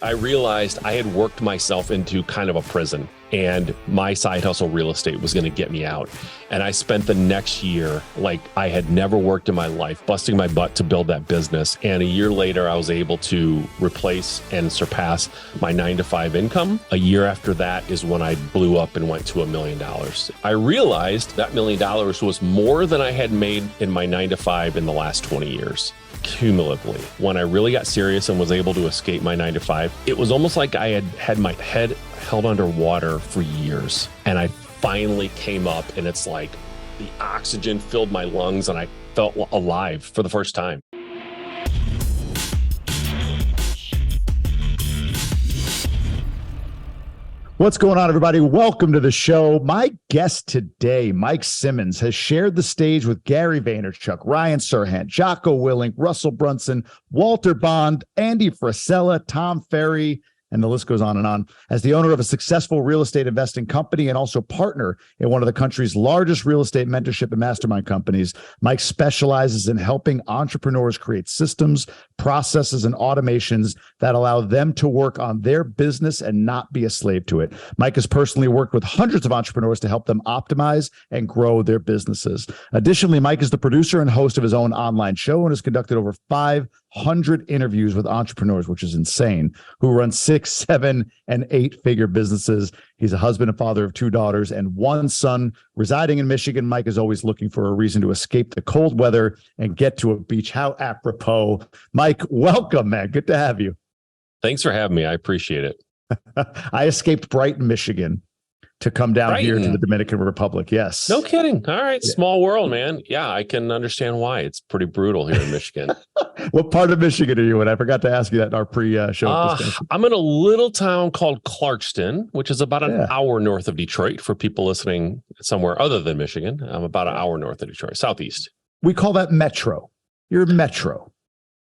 I realized I had worked myself into kind of a prison, and my side hustle real estate was going to get me out. And I spent the next year like I had never worked in my life, busting my butt to build that business. And a year later, I was able to replace and surpass my 9-to-5 income. A year after that is when I blew up and went to $1 million. I realized that $1 million was more than I had made in my 9-to-5 in the last 20 years. Cumulatively, when I really got serious and was able to escape my 9-to-5, it was almost like I had my head held underwater for years. And I finally came up, and it's like the oxygen filled my lungs and I felt alive for the first time. What's going on, everybody? Welcome to the show. My guest today, Mike Simmons, has shared the stage with Gary Vaynerchuk, Ryan Serhant, Jocko Willink, Russell Brunson, Walter Bond, Andy Frisella, Tom Ferry, and the list goes on and on. As the owner of a successful real estate investing company and also partner in one of the country's largest real estate mentorship and mastermind companies, Mike specializes in helping entrepreneurs create systems, processes, and automations that allow them to work on their business and not be a slave to it. Mike has personally worked with hundreds of entrepreneurs to help them optimize and grow their businesses. Additionally, Mike is the producer and host of his own online show and has conducted over 500 interviews with entrepreneurs, which is insane, who run 6, 7, and 8-figure businesses. He's a husband and father of 2 daughters and 1 son. Residing in Michigan, Mike is always looking for a reason to escape the cold weather and get to a beach. How apropos. Mike, welcome, man. Good to have you. Thanks for having me. I appreciate it. I escaped Brighton, Michigan to come down here to the Dominican Republic. Yes. No kidding. All right. Yeah. Small world, man. Yeah, I can understand why. It's pretty brutal here in Michigan. What part of Michigan are you in? I forgot to ask you that in our pre-show discussion. I'm in a little town called Clarkston, which is about an hour north of Detroit for people listening somewhere other than Michigan. I'm about an hour north of Detroit, southeast. We call that Metro. You're Metro.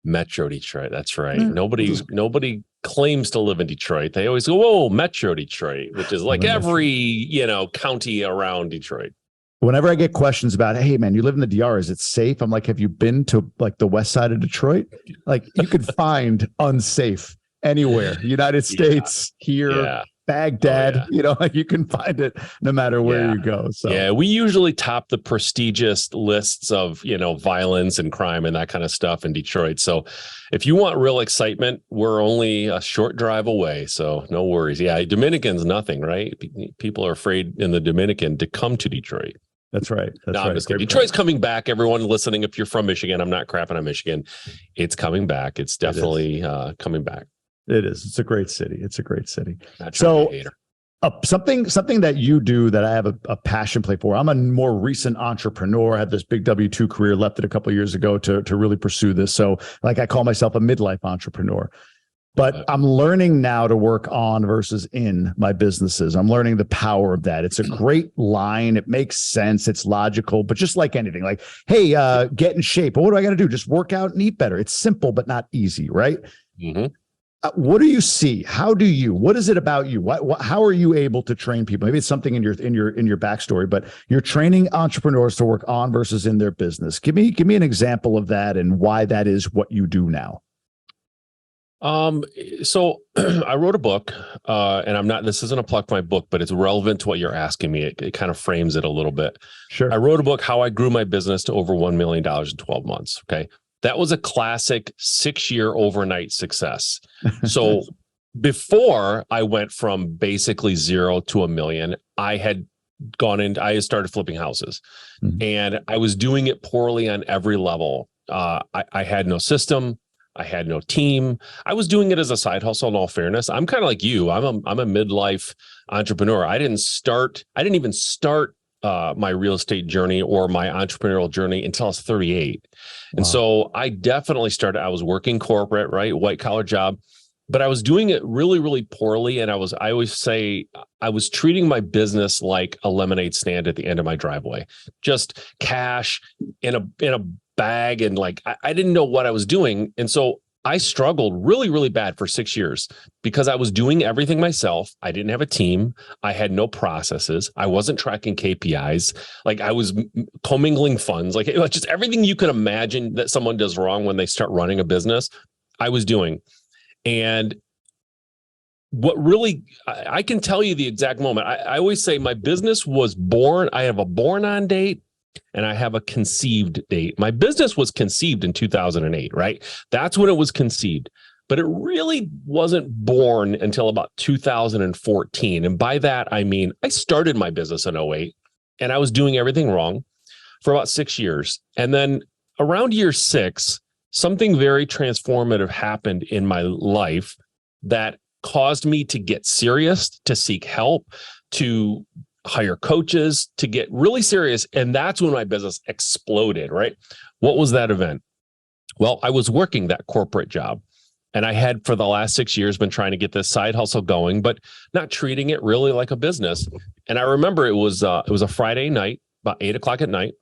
Metro Detroit. That's right. Nobody claims to live in Detroit. They always go, "Whoa, Metro Detroit," which is like every, county around Detroit. Whenever I get questions about, "Hey man, you live in the DR, is it safe?" I'm like, "Have you been to like the west side of Detroit?" Like you could find unsafe anywhere. United States, here, Baghdad, like you can find it no matter where you go. So we usually top the prestigious lists of, violence and crime and that kind of stuff in Detroit. So if you want real excitement, we're only a short drive away. So no worries. Yeah. Dominican's nothing, right? People are afraid in the Dominican to come to Detroit. That's right. I'm just kidding. Detroit's coming back. Everyone listening, if you're from Michigan, I'm not crapping on Michigan. It's coming back. It's definitely coming back. It is. It's a great city. So something that you do that I have a passion play for. I'm a more recent entrepreneur. I had this big W-2 career, left it a couple of years ago to really pursue this. So like I call myself a midlife entrepreneur. But I'm learning now to work on versus in my businesses. I'm learning the power of that. It's a great line. It makes sense. It's logical. But just like anything, like, hey, get in shape. But what do I got to do? Just work out and eat better. It's simple, but not easy, right? Mm-hmm. What do you see? What is it about you? How are you able to train people? Maybe it's something in your backstory, but you're training entrepreneurs to work on versus in their business. Give me an example of that and why that is what you do now. So I wrote a book, and this isn't a plug for my book, but it's relevant to what you're asking me. It kind of frames it a little bit. Sure. I wrote a book, How I Grew My Business to Over $1 Million in 12 months. Okay. That was a classic 6-year overnight success. So before I went from basically 0 to $1 million, I had started flipping houses, and I was doing it poorly on every level. I had no system. I had no team. I was doing it as a side hustle. In all fairness, I'm kind of like you. I'm a midlife entrepreneur. I didn't even start my real estate journey or my entrepreneurial journey until I was 38. And so I definitely I was working corporate, right? White collar job, but I was doing it really, really poorly. And I always say I was treating my business like a lemonade stand at the end of my driveway, just cash in a bag. And like, I didn't know what I was doing. And so I struggled really, really bad for 6 years because I was doing everything myself. I didn't have a team. I had no processes. I wasn't tracking KPIs. Like I was commingling funds, like just everything you can imagine that someone does wrong when they start running a business, I was doing. And what really, I can tell you the exact moment. I always say my business was born. I have a born on date and I have a conceived date. My business was conceived in 2008, right? That's when it was conceived, but it really wasn't born until about 2014. And by that, I mean, I started my business in 08 and I was doing everything wrong for about 6 years. And then around year 6, something very transformative happened in my life that caused me to get serious, to seek help, to hire coaches, to get really serious. And that's when my business exploded, right? What was that event? Well, I was working that corporate job. And I had for the last 6 years been trying to get this side hustle going, but not treating it really like a business. And I remember it was a Friday night, about 8 o'clock at night.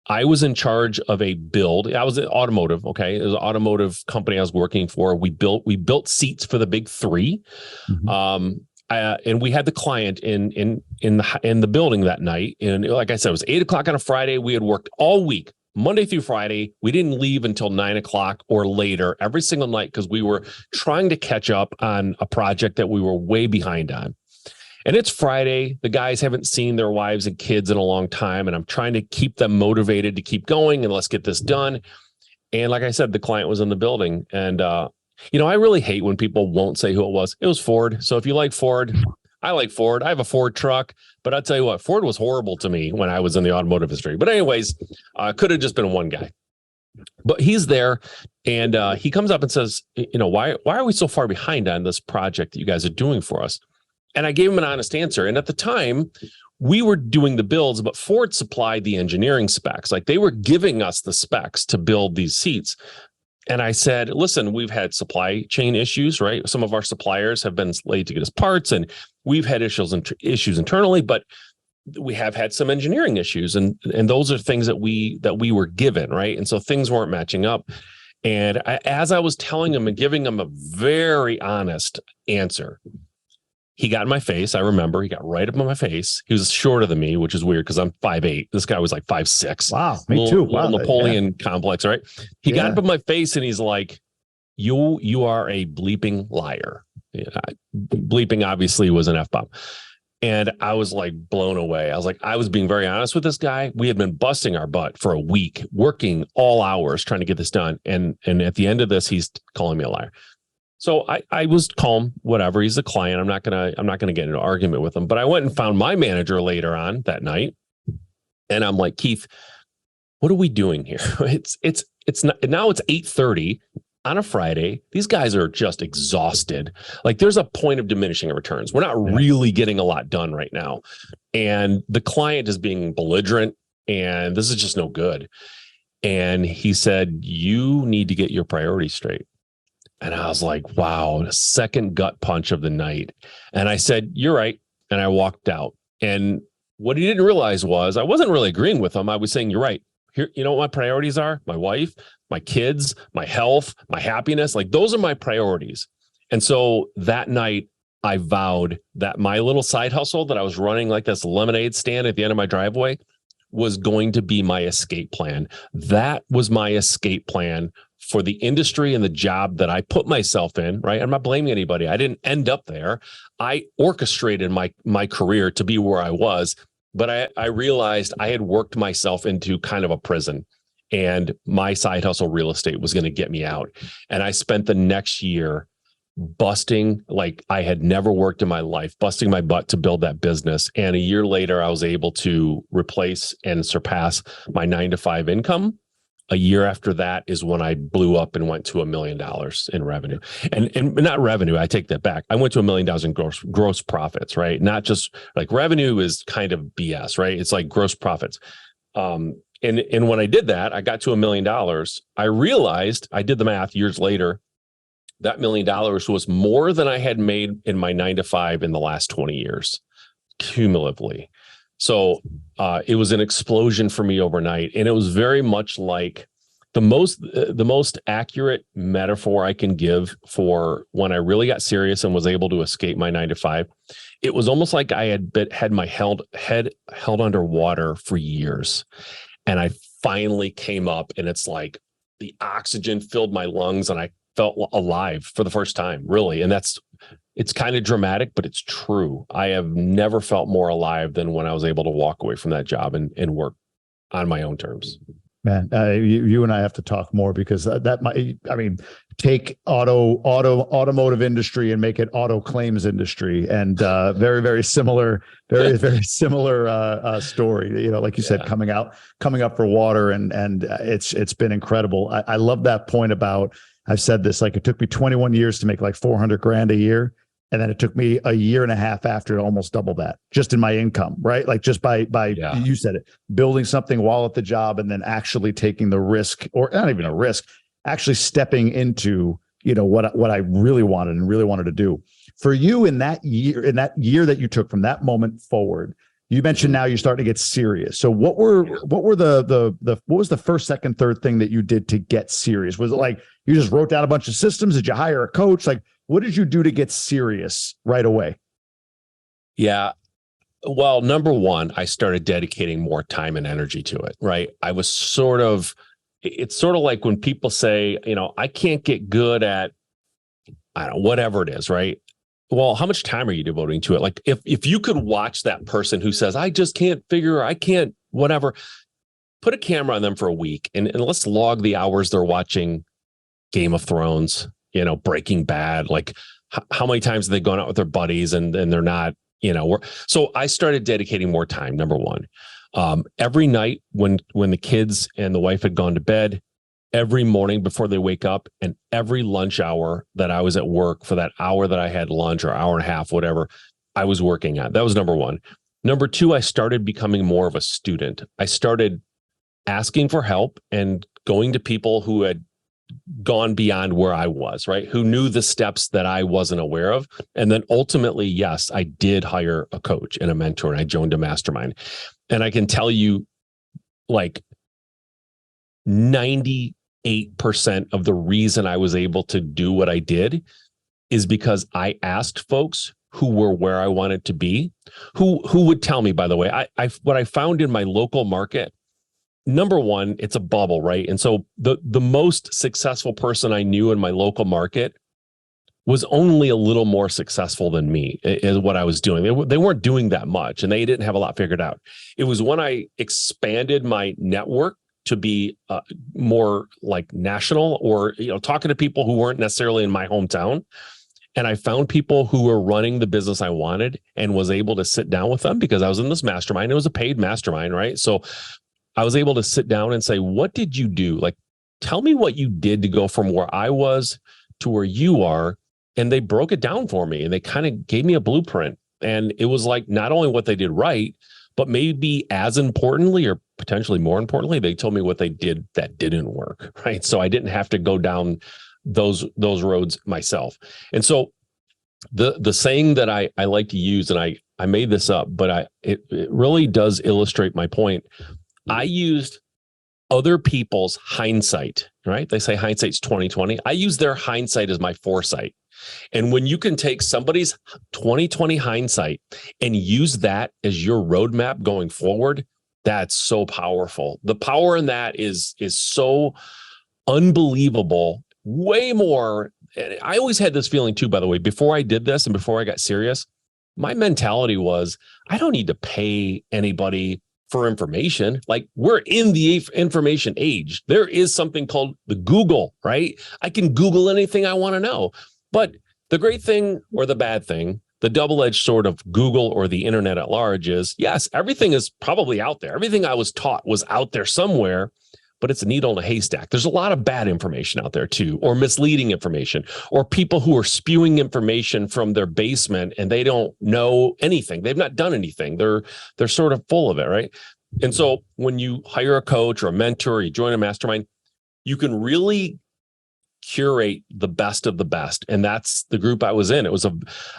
I was in charge of a build. I was in automotive. Okay, it was an automotive company I was working for. We built seats for the big three, and we had the client in the building that night. And like I said, it was 8 o'clock on a Friday. We had worked all week, Monday through Friday. We didn't leave until 9 o'clock or later every single night because we were trying to catch up on a project that we were way behind on. And it's Friday. The guys haven't seen their wives and kids in a long time. And I'm trying to keep them motivated to keep going and let's get this done. And like I said, the client was in the building. And, I really hate when people won't say who it was. It was Ford. So if you like Ford, I like Ford. I have a Ford truck. But I'll tell you what, Ford was horrible to me when I was in the automotive industry. But anyways, could have just been one guy. But he's there. And he comes up and says, why are we so far behind on this project that you guys are doing for us? And I gave him an honest answer. And at the time, we were doing the builds, but Ford supplied the engineering specs. Like they were giving us the specs to build these seats. And I said, listen, we've had supply chain issues, right? Some of our suppliers have been late to get us parts, and we've had issues internally, but we have had some engineering issues. And those are things that we were given, right? And so things weren't matching up. And as I was telling him and giving him a very honest answer, he got in my face. I remember he got right up in my face. He was shorter than me, which is weird because I'm 5'8". This guy was like 5'6". Wow, me too. Wow, Napoleon complex, right? He got up in my face and he's like, "You are a bleeping liar." Bleeping obviously was an F-bomb. And I was like blown away. I was being very honest with this guy. We had been busting our butt for a week, working all hours trying to get this done. And at the end of this, he's calling me a liar. So I was calm, whatever. He's a client. I'm not gonna get into an argument with him. But I went and found my manager later on that night, and I'm like, Keith, what are we doing here? It's not, now it's 8:30 on a Friday. These guys are just exhausted. Like there's a point of diminishing returns. We're not really getting a lot done right now, and the client is being belligerent, and this is just no good. And he said, "You need to get your priorities straight." And I was like, wow, the second gut punch of the night. And I said, "You're right." And I walked out. And what he didn't realize was I wasn't really agreeing with him. I was saying, "You're right. Here, you know what my priorities are? My wife, my kids, my health, my happiness. Like those are my priorities." And so that night I vowed that my little side hustle that I was running, like this lemonade stand at the end of my driveway, was going to be my escape plan. That was my escape plan for the industry and the job that I put myself in, right? I'm not blaming anybody. I didn't end up there. I orchestrated my career to be where I was, but I realized I had worked myself into kind of a prison, and my side hustle real estate was going to get me out. And I spent the next year busting like I had never worked in my life, busting my butt to build that business. And a year later, I was able to replace and surpass my 9-to-5 income. A year after that is when I blew up and went to $1 million in revenue, and not revenue. I take that back. I went to $1 million in gross profits, right? Not just like revenue is kind of BS, right? It's like gross profits. And when I did that, I got to $1 million. I realized, I did the math years later, that $1 million was more than I had made in my 9-to-5 in the last 20 years, cumulatively. So it was an explosion for me overnight. And it was very much like the most accurate metaphor I can give for when I really got serious and was able to escape my 9-to-5. It was almost like I had my head held underwater for years. And I finally came up, and it's like the oxygen filled my lungs and I felt alive for the first time, really. And that's it's kind of dramatic, but it's true. I have never felt more alive than when I was able to walk away from that job and work on my own terms. Man, you and I have to talk more, because that might, I mean, take automotive industry and make it auto claims industry, and very similar, very similar story. Like you said, coming up for water, and it's been incredible. I love that point about, I've said this, like, it took me 21 years to make like 400 grand a year. And then it took me a year and a half after to almost double that, just in my income, right? Like, just by you said it, building something while at the job, and then actually taking the risk, or not even a risk, actually stepping into, what I really wanted to do. For you, in that year that you took from that moment forward, you mentioned now you're starting to get serious. So what was the first, second, third thing that you did to get serious? Was it like you just wrote down a bunch of systems? Did you hire a coach? Like, what did you do to get serious right away? Yeah. Well, number one, I started dedicating more time and energy to it, right? It's sort of like when people say, I can't get good at, I don't know, whatever it is, right? Well, how much time are you devoting to it? Like, if you could watch that person who says, I just can't I can't, whatever, put a camera on them for a week and let's log the hours they're watching Game of Thrones, Breaking Bad. Like, how many times have they gone out with their buddies and they're not, so I started dedicating more time. Number one, every night when the kids and the wife had gone to bed, every morning before they wake up, and every lunch hour that I was at work, for that hour that I had lunch, or hour and a half, whatever, I was working at. That was number one. Number two, I started becoming more of a student. I started asking for help and going to people who had gone beyond where I was, right? Who knew the steps that I wasn't aware of. And then ultimately, yes, I did hire a coach and a mentor, and I joined a mastermind. And I can tell you, like, 98% of the reason I was able to do what I did is because I asked folks who were where I wanted to be, who would tell me, by the way, what I found in my local market. Number one, it's a bubble, right? And so the most successful person I knew in my local market was only a little more successful than me is what I was doing. They weren't doing that much, and they didn't have a lot figured out. It was when I expanded my network to be more like national, or talking to people who weren't necessarily in my hometown, and I found people who were running the business I wanted, and was able to sit down with them, because I was in this mastermind. It was a paid mastermind, right? So I was able to sit down and say, what did you do? Like, tell me what you did to go from where I was to where you are. And they broke it down for me, and they kind of gave me a blueprint. And it was like, not only what they did right, but maybe as importantly, or potentially more importantly, they told me what they did that didn't work, right? So I didn't have to go down those roads myself. And so the saying that I like to use, and I made this up, but it really does illustrate my point. I used other people's hindsight, right? They say hindsight's 20/20. I use their hindsight as my foresight. And when you can take somebody's 20/20 hindsight and use that as your roadmap going forward, that's so powerful. The power in that is so unbelievable. Way more. I always had this feeling too, by the way, before I did this and before I got serious, my mentality was, I don't need to pay anybody for information. Like, we're in the information age. There is something called the Google, right? I can Google anything I want to know. But the great thing, or the bad thing, the double-edged sword of Google or the internet at large is, yes, everything is probably out there. Everything I was taught was out there somewhere, but it's a needle in a haystack. There's a lot of bad information out there too, or misleading information, or people who are spewing information from their basement and they don't know anything. They've not done anything. They're sort of full of it, right? And so when you hire a coach or a mentor, or you join a mastermind, you can really curate the best of the best. And that's the group I was in.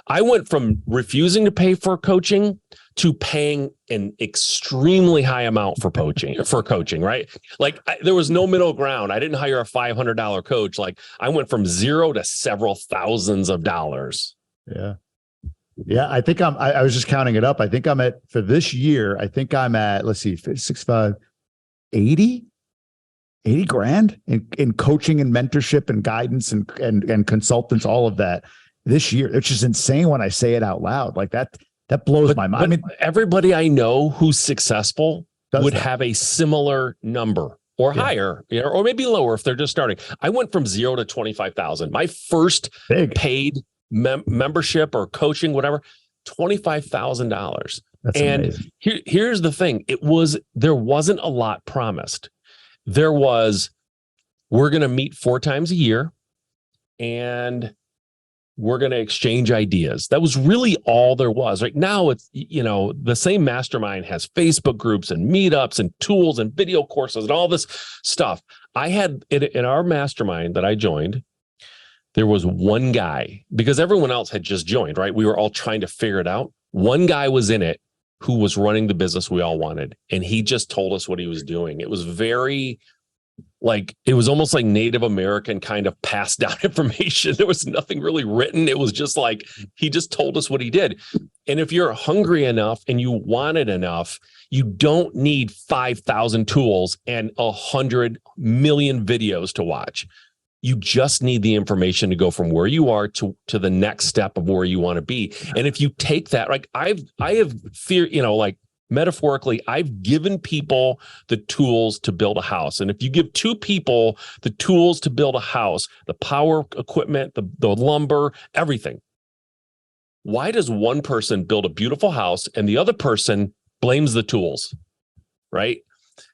I went from refusing to pay for coaching to paying an extremely high amount for coaching, right? Like, there was no middle ground. I didn't hire a $500 coach. Like, I went from zero to several thousands of dollars. Yeah. Yeah. I think I was just counting it up. I think for this year, I think I'm at, let's see, 65, 80 grand in coaching and mentorship and guidance and consultants, all of that. this year, which is insane when I say it out loud. Like that blows my mind. I mean, everybody I know who's successful would that. have a similar number or higher, or maybe lower if they're just starting. I went from 0 to 25,000. My first paid membership or coaching, whatever, $25,000. And here's the thing. There wasn't a lot promised. There was, we're going to meet 4 times a year and we're going to exchange ideas. That was really all there was. Right now, it's, the same mastermind has Facebook groups and meetups and tools and video courses and all this stuff. I had in our mastermind that I joined, there was one guy, because everyone else had just joined, right? We were all trying to figure it out. One guy was in it who was running the business we all wanted. And he just told us what he was doing. It was it was almost like Native American kind of passed down information. There was nothing really written. It was just like, he just told us what he did. And if you're hungry enough and you want it enough, you don't need 5,000 tools and 100 million videos to watch. You just need the information to go from where you are to the next step of where you want to be. And if you take that, like I have fear, metaphorically, I've given people the tools to build a house. And if you give 2 people the tools to build a house, the power equipment, the lumber, everything, why does one person build a beautiful house and the other person blames the tools, right?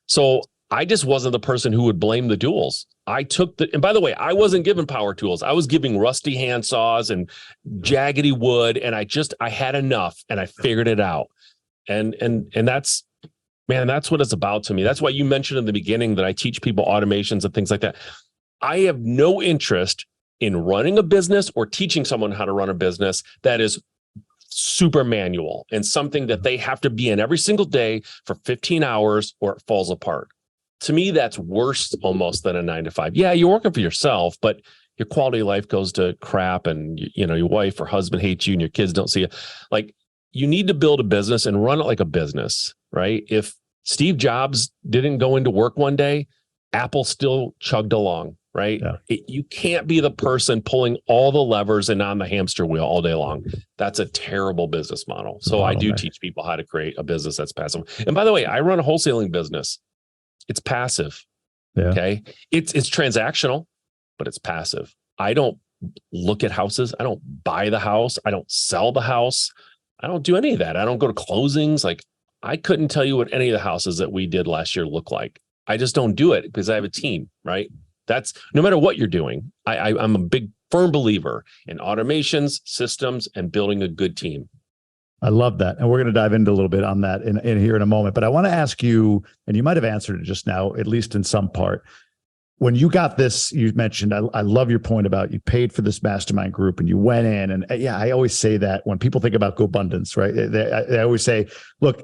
So I just wasn't the person who would blame the tools. And by the way, I wasn't given power tools. I was giving rusty hand saws and jaggedy wood. And I had enough and I figured it out. And that's what it's about to me. That's why you mentioned in the beginning that I teach people automations and things like that. I have no interest in running a business or teaching someone how to run a business that is super manual and something that they have to be in every single day for 15 hours or it falls apart. To me, that's worse almost than a 9-to-5. Yeah, you're working for yourself, but your quality of life goes to crap and your wife or husband hates you and your kids don't see you. Like, you need to build a business and run it like a business, right? If Steve Jobs didn't go into work one day, Apple still chugged along, right? Yeah. You can't be the person pulling all the levers and on the hamster wheel all day long. That's a terrible business model. So I do teach people how to create a business that's passive. And by the way, I run a wholesaling business. It's passive. Yeah. Okay. It's transactional, but it's passive. I don't look at houses. I don't buy the house. I don't sell the house. I don't do any of that. I don't go to closings. Like, I couldn't tell you what any of the houses that we did last year look like. I just don't do it because I have a team, right? That's no matter what you're doing. I'm a big, firm believer in automations, systems, and building a good team. I love that. And we're going to dive into a little bit on that in here in a moment. But I want to ask you, and you might have answered it just now, at least in some part. When you got this, you mentioned, I love your point about you paid for this mastermind group and you went in. And I always say that when people think about Gobundance, right? They always say, look,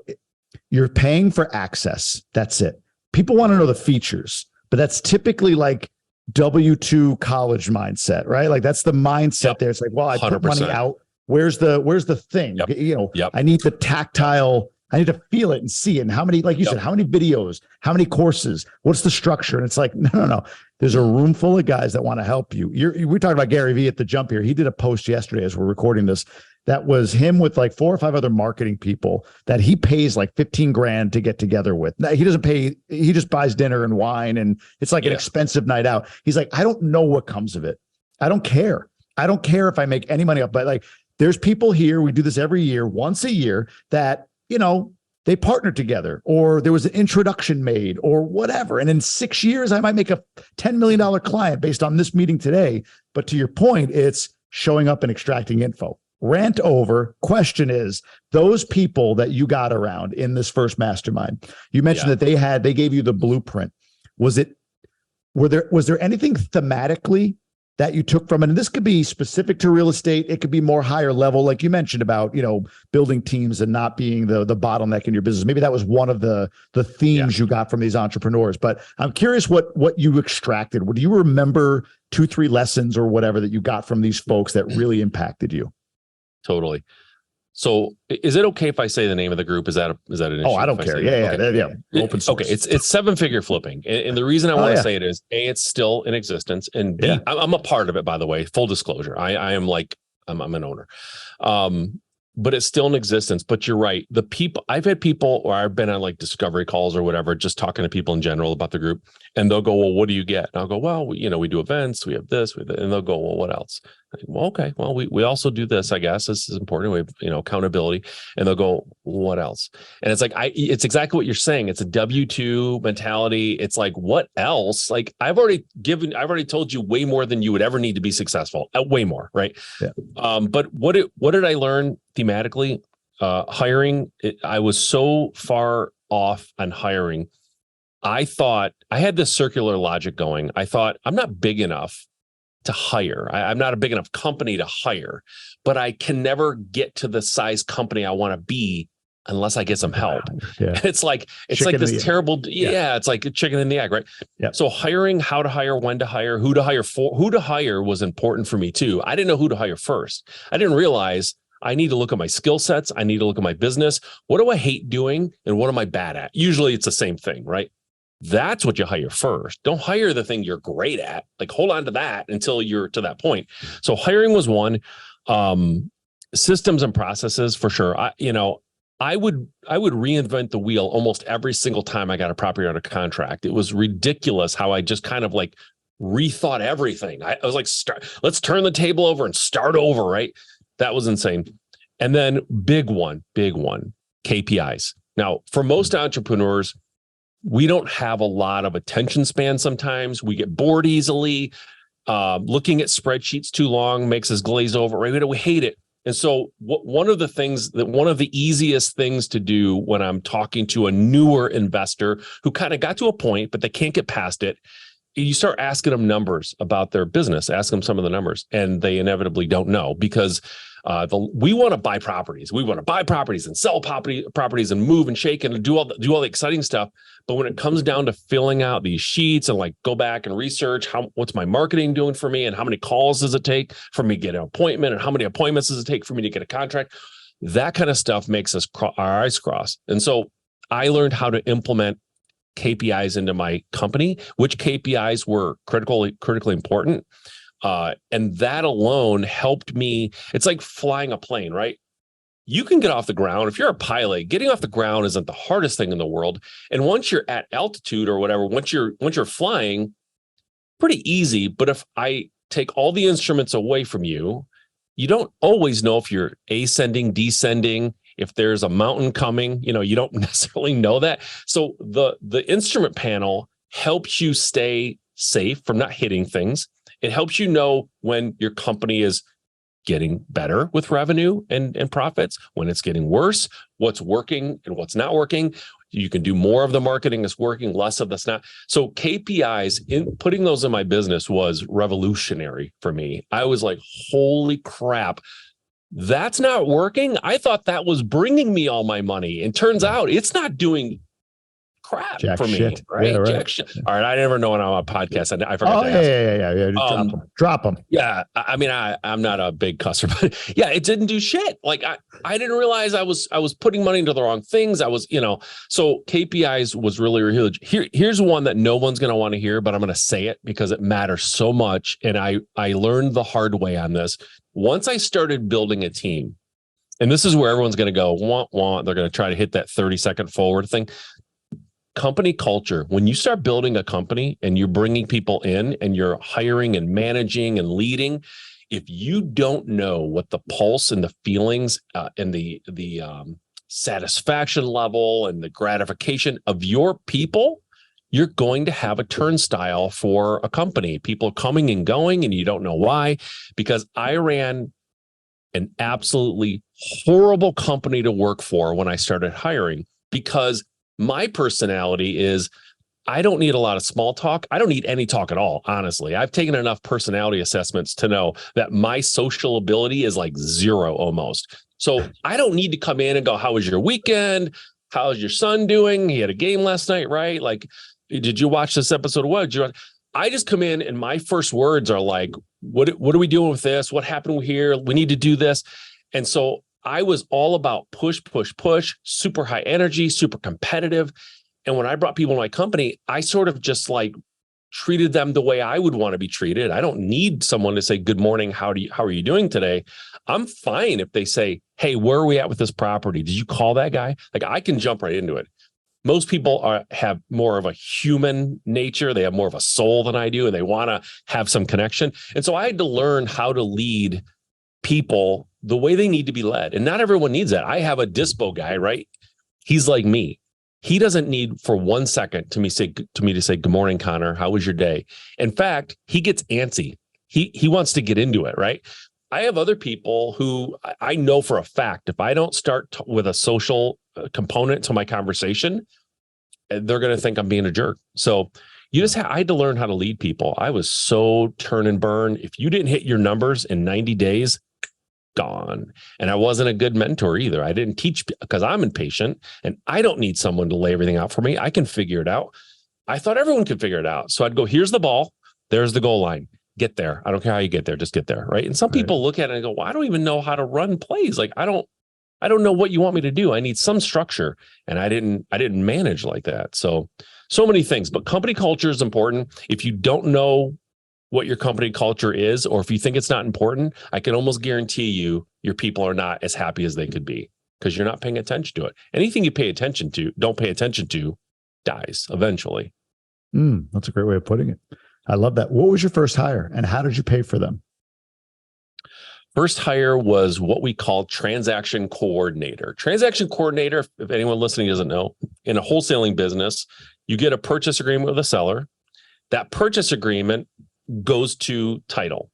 you're paying for access. That's it. People want to know the features, but that's typically like W-2 college mindset, right? Like that's the mindset there. It's like, well, I 100%. Put money out. Where's the thing? Yep. I need the tactile. I need to feel it and see it. And how many, like you said, how many videos, how many courses, what's the structure? And it's like, no. There's a room full of guys that want to help you. We talked about Gary V at the jump here. He did a post yesterday as we're recording this. That was him with like 4 or 5 other marketing people that he pays like 15 grand to get together with. He doesn't pay. He just buys dinner and wine. And it's like an expensive night out. He's like, I don't know what comes of it. I don't care. I don't care if I make any money up, but like, there's people here. We do this every year, once a year that, they partnered together or there was an introduction made or whatever. And in 6 years, I might make a $10 million client based on this meeting today. But to your point, it's showing up and extracting info. Rant over. Question is, those people that you got around in this first mastermind, you mentioned that they gave you the blueprint. Was there anything thematically that you took from it? And this could be specific to real estate. It could be more higher level, like you mentioned about, building teams and not being the bottleneck in your business. Maybe that was one of the themes you got from these entrepreneurs. But I'm curious what you extracted. Do you remember 2-3 lessons or whatever that you got from these folks that really impacted you? Totally. So is it okay if I say the name of the group? Is that an issue? Oh, I don't care. Yeah. Open source. Okay. It's 7-figure flipping. And the reason I want to say it is A, it's still in existence. And B, I'm a part of it, by the way, full disclosure. I am like I'm an owner. But it's still in existence. But you're right. The people, I've had people, or I've been on like discovery calls or whatever, just talking to people in general about the group, and they'll go, well, what do you get? And I'll go, well, we do events, we have this, and they'll go, well, what else? I think, well, okay, well, we also do this, I guess. This is important. We have, accountability. And they'll go, what else? And it's like, it's exactly what you're saying. It's a W-2 mentality. It's like, what else? Like I've already told you way more than you would ever need to be successful. Way more, right? Yeah. But what did I learn thematically? Hiring, I was so far off on hiring. I thought I had this circular logic going. I thought I'm not big enough to hire. I'm not a big enough company to hire, but I can never get to the size company I want to be unless I get some help. Yeah. It's like this terrible. Yeah. It's like a chicken and the egg, right? Yeah. So hiring, how to hire, when to hire, who to hire for, who to hire was important for me too. I didn't know who to hire first. I didn't realize I need to look at my skill sets. I need to look at my business. What do I hate doing? And what am I bad at? Usually it's the same thing, right? That's what you hire first. Don't hire the thing you're great at. Like hold on to that until you're to that point. So hiring was one. Systems and processes for sure. I would reinvent the wheel almost every single time I got a property under contract. It was ridiculous how I just kind of like rethought everything. I was like, let's turn the table over and start over, right? That was insane. And then big one, KPIs. Now, for most entrepreneurs, we don't have a lot of attention span sometimes. We get bored easily. Looking at spreadsheets too long makes us glaze over, right? We hate it. And so one of the easiest things to do when I'm talking to a newer investor who kind of got to a point, but they can't get past it, you start asking them numbers about their business, ask them some of the numbers, and they inevitably don't know because we want to buy properties. We want to buy properties and sell properties and move and shake and do all the exciting stuff. But when it comes down to filling out these sheets and like go back and research what's my marketing doing for me and how many calls does it take for me to get an appointment and how many appointments does it take for me to get a contract, that kind of stuff makes us our eyes cross. And so I learned how to implement KPIs into my company, which KPIs were critically important. And that alone helped me. It's like flying a plane, right? You can get off the ground. If you're a pilot, getting off the ground isn't the hardest thing in the world. And once you're at altitude or whatever, once you're flying, pretty easy. But if I take all the instruments away from you, you don't always know if you're ascending, descending, if there's a mountain coming, you don't necessarily know that. So the instrument panel helps you stay safe from not hitting things. It helps you know when your company is getting better with revenue and profits, when it's getting worse, what's working and what's not working. You can do more of the marketing that's working, less of that's not. So KPIs, putting those in my business was revolutionary for me. I was like, holy crap, that's not working. I thought that was bringing me all my money. And turns out it's not doing crap Jack for me, shit. right? Yeah, right? Jack shit. All right, I never know when I'm on a podcast. I forgot to ask. Yeah. Drop them. Yeah, I mean, I'm not a big cusser, but yeah, it didn't do shit. Like I didn't realize I was putting money into the wrong things. I was, so KPIs was really huge. Here's one that no one's going to want to hear, but I'm going to say it because it matters so much. And I learned the hard way on this. Once I started building a team, and this is where everyone's going to go, they're going to try to hit that 30-second forward thing. Company culture. When you start building a company and you're bringing people in and you're hiring and managing and leading, if you don't know what the pulse and the feelings and the satisfaction level and the gratification of your people, you're going to have a turnstile for a company. People coming and going, and you don't know why. Because I ran an absolutely horrible company to work for when I started hiring, because my personality is I don't need a lot of small talk. I don't need any talk at all, honestly. I've taken enough personality assessments to know that my social ability is like zero almost. So I don't need to come in and go, how was your weekend? How's your son doing? He had a game last night, right? Like, did you watch this episode? I just come in and my first words are like, what are we doing with this? What happened here? We need to do this. And so I was all about push, super high energy, super competitive. And when I brought people to my company, I sort of just like treated them the way I would want to be treated. I don't need someone to say, good morning, how are you doing today? I'm fine if they say, hey, where are we at with this property? Did you call that guy? Like, I can jump right into it. Most people have more of a human nature. They have more of a soul than I do, and they want to have some connection. And so I had to learn how to lead people the way they need to be led. And not everyone needs that. I have a dispo guy, right? He's like me. He doesn't need for 1 second to me to say, good morning, Connor. How was your day? In fact, he gets antsy. He wants to get into it, right? I have other people who I know for a fact, if I don't start with a social component to my conversation, they're going to think I'm being a jerk. So I had to learn how to lead people. I was so turn and burn. If you didn't hit your numbers in 90 days, gone. And I wasn't a good mentor either. I didn't teach because I'm impatient and I don't need someone to lay everything out for me. I can figure it out. I thought everyone could figure it out. So I'd go, here's the ball. There's the goal line. Get there. I don't care how you get there. Just get there. Right. And some people look at it and go, well, I don't even know how to run plays. Like, I don't know what you want me to do. I need some structure. And I didn't manage like that. So many things, but company culture is important. If you don't know what your company culture is, or if you think it's not important, I can almost guarantee you your people are not as happy as they could be because you're not paying attention to it. Anything you don't pay attention to, dies eventually. That's a great way of putting it. I love that. What was your first hire and how did you pay for them? First hire was what we call transaction coordinator. Transaction coordinator, if anyone listening doesn't know, in a wholesaling business, you get a purchase agreement with a seller. That purchase agreement goes to title,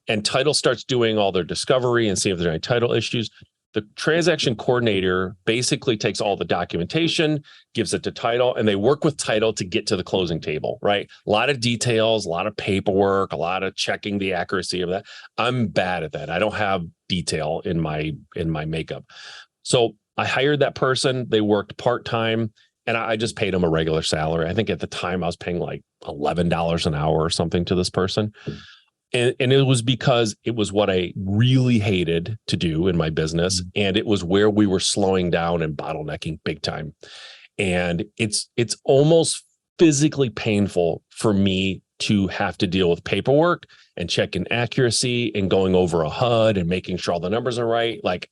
and title starts doing all their discovery and see if there are any title issues. The transaction coordinator basically takes all the documentation, gives it to title, and they work with title to get to the closing table, right? A lot of details, a lot of paperwork, a lot of checking the accuracy of that. I'm bad at that. I don't have detail in my makeup. So I hired that person. They worked part-time, and I just paid them a regular salary. I think at the time I was paying like $11 an hour or something to this person. And it was because it was what I really hated to do in my business. And it was where we were slowing down and bottlenecking big time. And it's almost physically painful for me to have to deal with paperwork and checking accuracy and going over a HUD and making sure all the numbers are right. Like,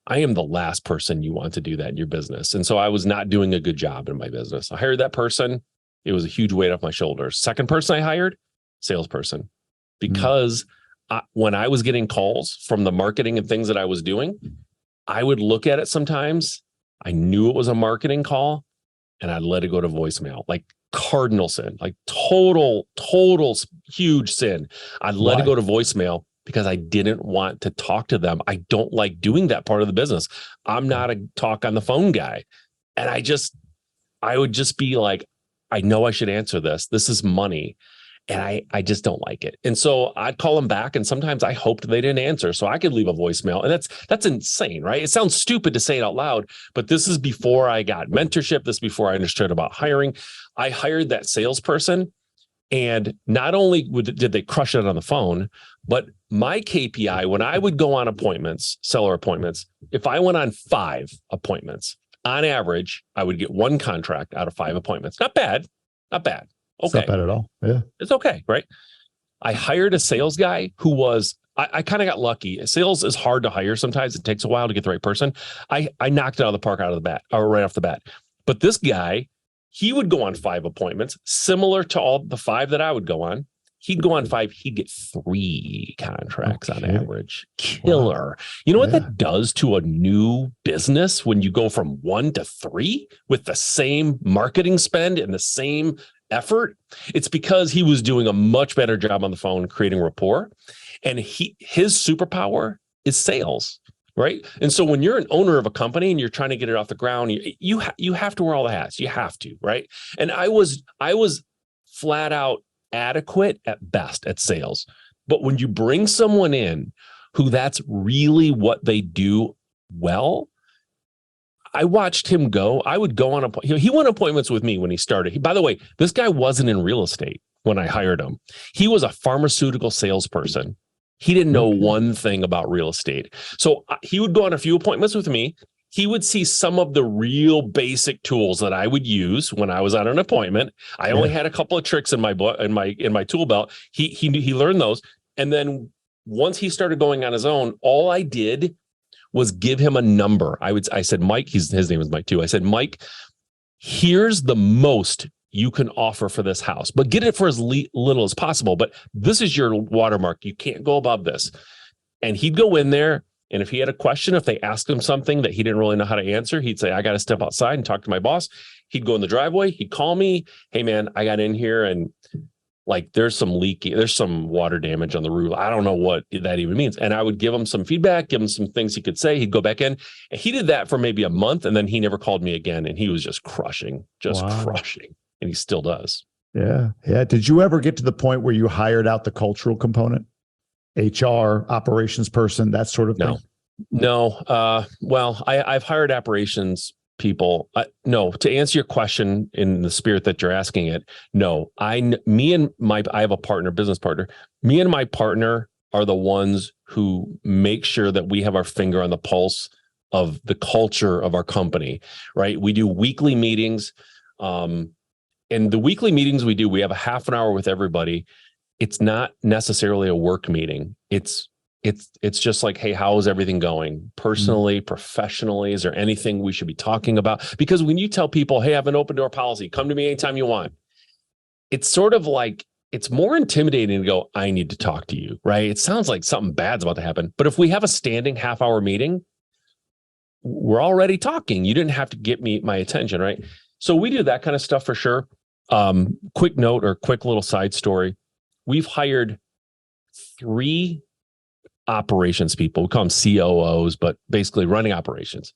I am the last person you want to do that in your business. And so I was not doing a good job in my business. I hired that person. It was a huge weight off my shoulders. Second person I hired, salesperson. Because when I was getting calls from the marketing and things that I was doing, I would look at it sometimes. I knew it was a marketing call and I'd let it go to voicemail, like cardinal sin, like total huge sin. I'd let it go to voicemail because I didn't want to talk to them. I don't like doing that part of the business. I'm not a talk on the phone guy. And I would just be like, I know I should answer this. This is money. And I just don't like it. And so I'd call them back. And sometimes I hoped they didn't answer so I could leave a voicemail. And that's insane, right? It sounds stupid to say it out loud, but this is before I got mentorship. This is before I understood about hiring. I hired that salesperson. And not only did they crush it on the phone, but my KPI, when I would go on appointments, seller appointments, if I went on 5 appointments, on average, I would get 1 contract out of 5 appointments. Not bad. Okay. It's not bad at all. Yeah. It's okay, right? I hired a sales guy who was, I kind of got lucky. Sales is hard to hire sometimes. It takes a while to get the right person. I knocked it out of the park right off the bat. But this guy, he would go on 5 appointments, similar to all the 5 that I would go on. He'd go on 5, he'd get 3 contracts on average. Killer. Wow. You know what that does to a new business when you go from 1 to 3 with the same marketing spend and the same effort? It's because he was doing a much better job on the phone creating rapport, and his superpower is sales, right? And so when you're an owner of a company and you're trying to get it off the ground, you have to wear all the hats. You have to, right? And I was flat out adequate at best at sales, but when you bring someone in who that's really what they do well, I watched him go. I would go on he went appointments with me when he started. By the way, this guy wasn't in real estate when I hired him. He was a pharmaceutical salesperson. He didn't know one thing about real estate. So he would go on a few appointments with me. he would see some of the real basic tools that I would use when I was on an appointment. I only had a couple of tricks in my tool belt. He learned those. And then once he started going on his own, all I did was give him a number. I said, Mike, his name is Mike too. I said, Mike, here's the most you can offer for this house, but get it for as little as possible. But this is your watermark. You can't go above this. And he'd go in there. And if he had a question, if they asked him something that he didn't really know how to answer, he'd say, I got to step outside and talk to my boss. He'd go in the driveway. He'd call me. Hey, man, I got in here and like there's some water damage on the roof. I don't know what that even means. And I would give him some feedback, give him some things he could say. He'd go back in. And he did that for maybe a month. And then he never called me again. And he was just crushing. And he still does. Yeah. Yeah. Did you ever get to the point where you hired out the cultural component? HR, operations person, that sort of thing? No. Well, I've hired operations people. No, to answer your question in the spirit that you're asking it, no. I have a partner, business partner. Me and my partner are the ones who make sure that we have our finger on the pulse of the culture of our company, right? We do weekly meetings. And the weekly meetings we have a half an hour with everybody. It's not necessarily a work meeting. It's just like, hey, how is everything going personally, professionally? Is there anything we should be talking about? Because when you tell people, hey, I have an open door policy, come to me anytime you want. It's sort of like, it's more intimidating to go, I need to talk to you, right? It sounds like something bad's about to happen. But if we have a standing half-hour meeting, we're already talking. You didn't have to get my attention, right? So we do that kind of stuff for sure. Quick note or quick little side story. We've hired 3 operations people. We call them COOs, but basically running operations.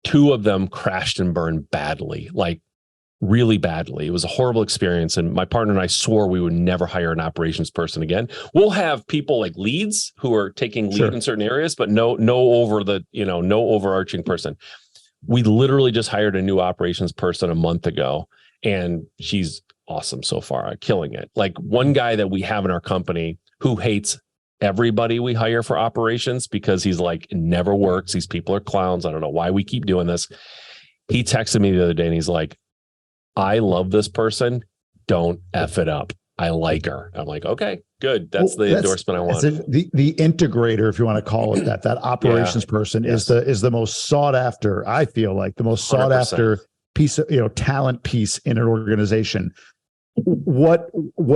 2 of them crashed and burned badly, like really badly. It was a horrible experience. And my partner and I swore we would never hire an operations person again. We'll have people like leads who are taking lead in certain areas, but no overarching person. We literally just hired a new operations person a month ago, and she's awesome so far, killing it. Like one guy that we have in our company who hates everybody we hire for operations because he's like, it never works. These people are clowns. I don't know why we keep doing this. He texted me the other day and he's like, I love this person. Don't F it up. I like her. I'm like, okay, good. That's the endorsement I want. The integrator, if you want to call it that operations person is the most sought after, I feel like the most sought 100%. After piece of, talent piece in an organization. What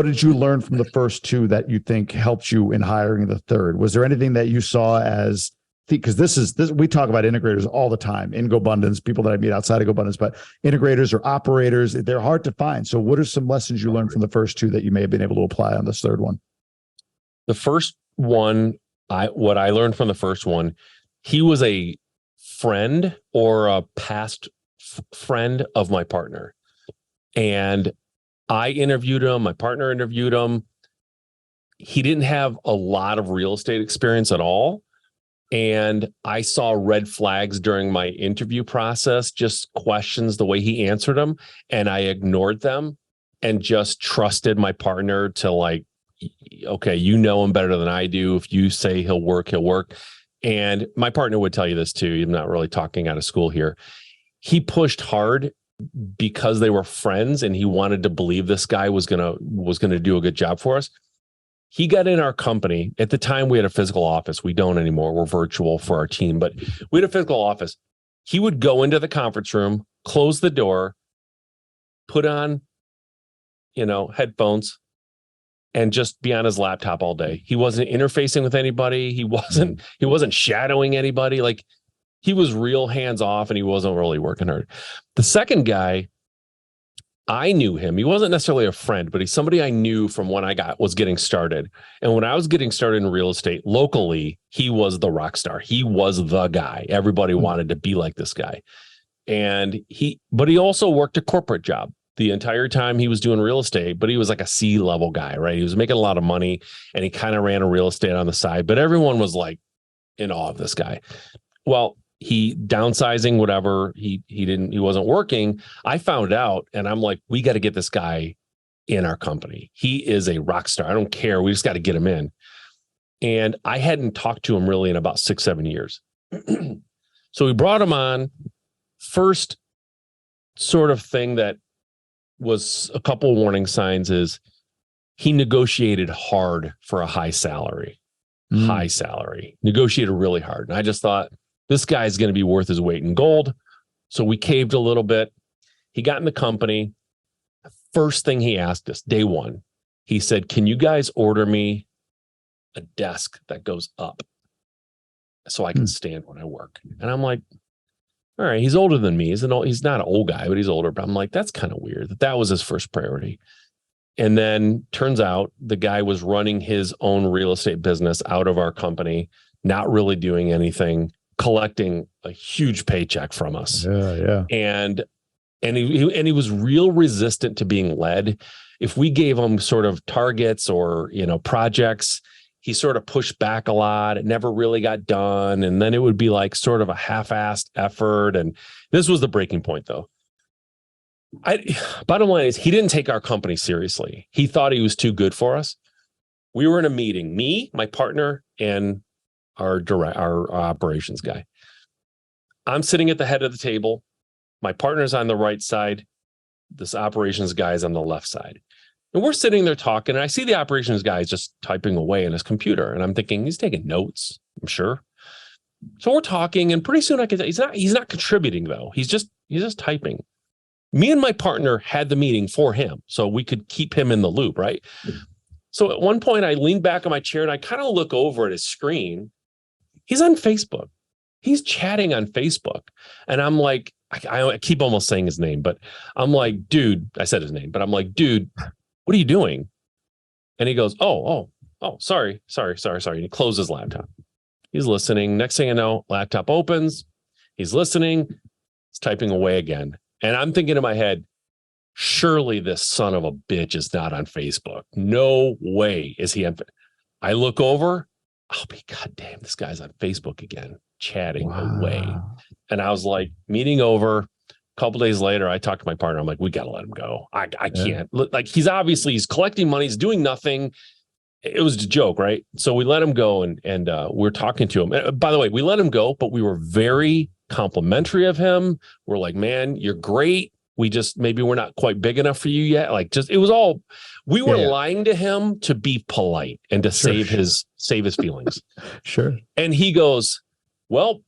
did you learn from the first 2 that you think helped you in hiring the third? Was there anything that you saw as, because this we talk about integrators all the time in Gobundance, people that I meet outside of Gobundance, but integrators or operators, they're hard to find. So what are some lessons you learned from the first 2 that you may have been able to apply on this third one? The first one, what I learned from the first one, he was a friend or a past friend of my partner. And I interviewed him, my partner interviewed him. He didn't have a lot of real estate experience at all. And I saw red flags during my interview process, just questions, the way he answered them. And I ignored them and just trusted my partner to like, okay, you know him better than I do. If you say he'll work, he'll work. And my partner would tell you this too. I'm not really talking out of school here. He pushed hard because they were friends and he wanted to believe this guy was gonna do a good job for us. He got in our company. At the time, we had a physical office. We don't anymore. We're virtual for our team, but we had a physical office. He would go into the conference room, close the door, put on, headphones, and just be on his laptop all day. He wasn't interfacing with anybody. He wasn't shadowing anybody. Like, he was real hands off and he wasn't really working hard. The second guy, I knew him. He wasn't necessarily a friend, but he's somebody I knew from when I was getting started. And when I was getting started in real estate locally, he was the rock star. He was the guy. Everybody wanted to be like this guy. And but he also worked a corporate job the entire time he was doing real estate, but he was like a C-level guy, right? He was making a lot of money and he kind of ran a real estate on the side, but everyone was like in awe of this guy. Well, he downsizing, whatever, he wasn't working. I found out and I'm like, we got to get this guy in our company. He is a rock star. I don't care. We just got to get him in. And I hadn't talked to him really in about 6-7 years. So we brought him on. First sort of thing that was a couple warning signs is he negotiated hard for a high salary, negotiated really hard. And I just thought, this guy's going to be worth his weight in gold. So we caved a little bit. He got in the company. First thing he asked us, day one, he said, can you guys order me a desk that goes up so I can stand when I work? And I'm like, all right, he's older than me. He's not an old guy, but he's older. But I'm like, that's kind of weird. That was his first priority. And then turns out the guy was running his own real estate business out of our company, not really doing anything, collecting a huge paycheck from us. Yeah. And he was real resistant to being led. If we gave him sort of targets or, projects, he sort of pushed back a lot. It never really got done. And then it would be like sort of a half-assed effort. And this was the breaking point, though. Bottom line is he didn't take our company seriously. He thought he was too good for us. We were in a meeting, me, my partner, and our operations guy. I'm sitting at the head of the table. My partner's on the right side. This operations guy is on the left side. And we're sitting there talking, and I see the operations guy is just typing away on his computer. And I'm thinking, he's taking notes, I'm sure. So we're talking, and pretty soon I can tell he's not contributing, though. He's just typing. Me and my partner had the meeting for him, so we could keep him in the loop, right? So at one point, I leaned back on my chair, and I kind of look over at his screen. He's on Facebook. He's chatting on Facebook. And I'm like, I keep almost saying his name, but I'm like, dude, I said his name, but I'm like, dude, what are you doing? And he goes, oh, sorry. And he closed his laptop. He's listening. Next thing I know, laptop opens. He's listening. He's typing away again. And I'm thinking in my head, surely this son of a bitch is not on Facebook. No way is he on. I look over. I'll be, God damn, this guy's on Facebook again, chatting away. And I was like, meeting over. A couple days later, I talked to my partner. I'm like, we got to let him go. I can't. Like, he's collecting money. He's doing nothing. It was a joke, right? So we let him go, and we're talking to him. And by the way, we let him go, but we were very complimentary of him. We're like, man, you're great. Maybe we're not quite big enough for you yet. We were lying to him to be polite and to save his feelings. Sure. And he goes, well,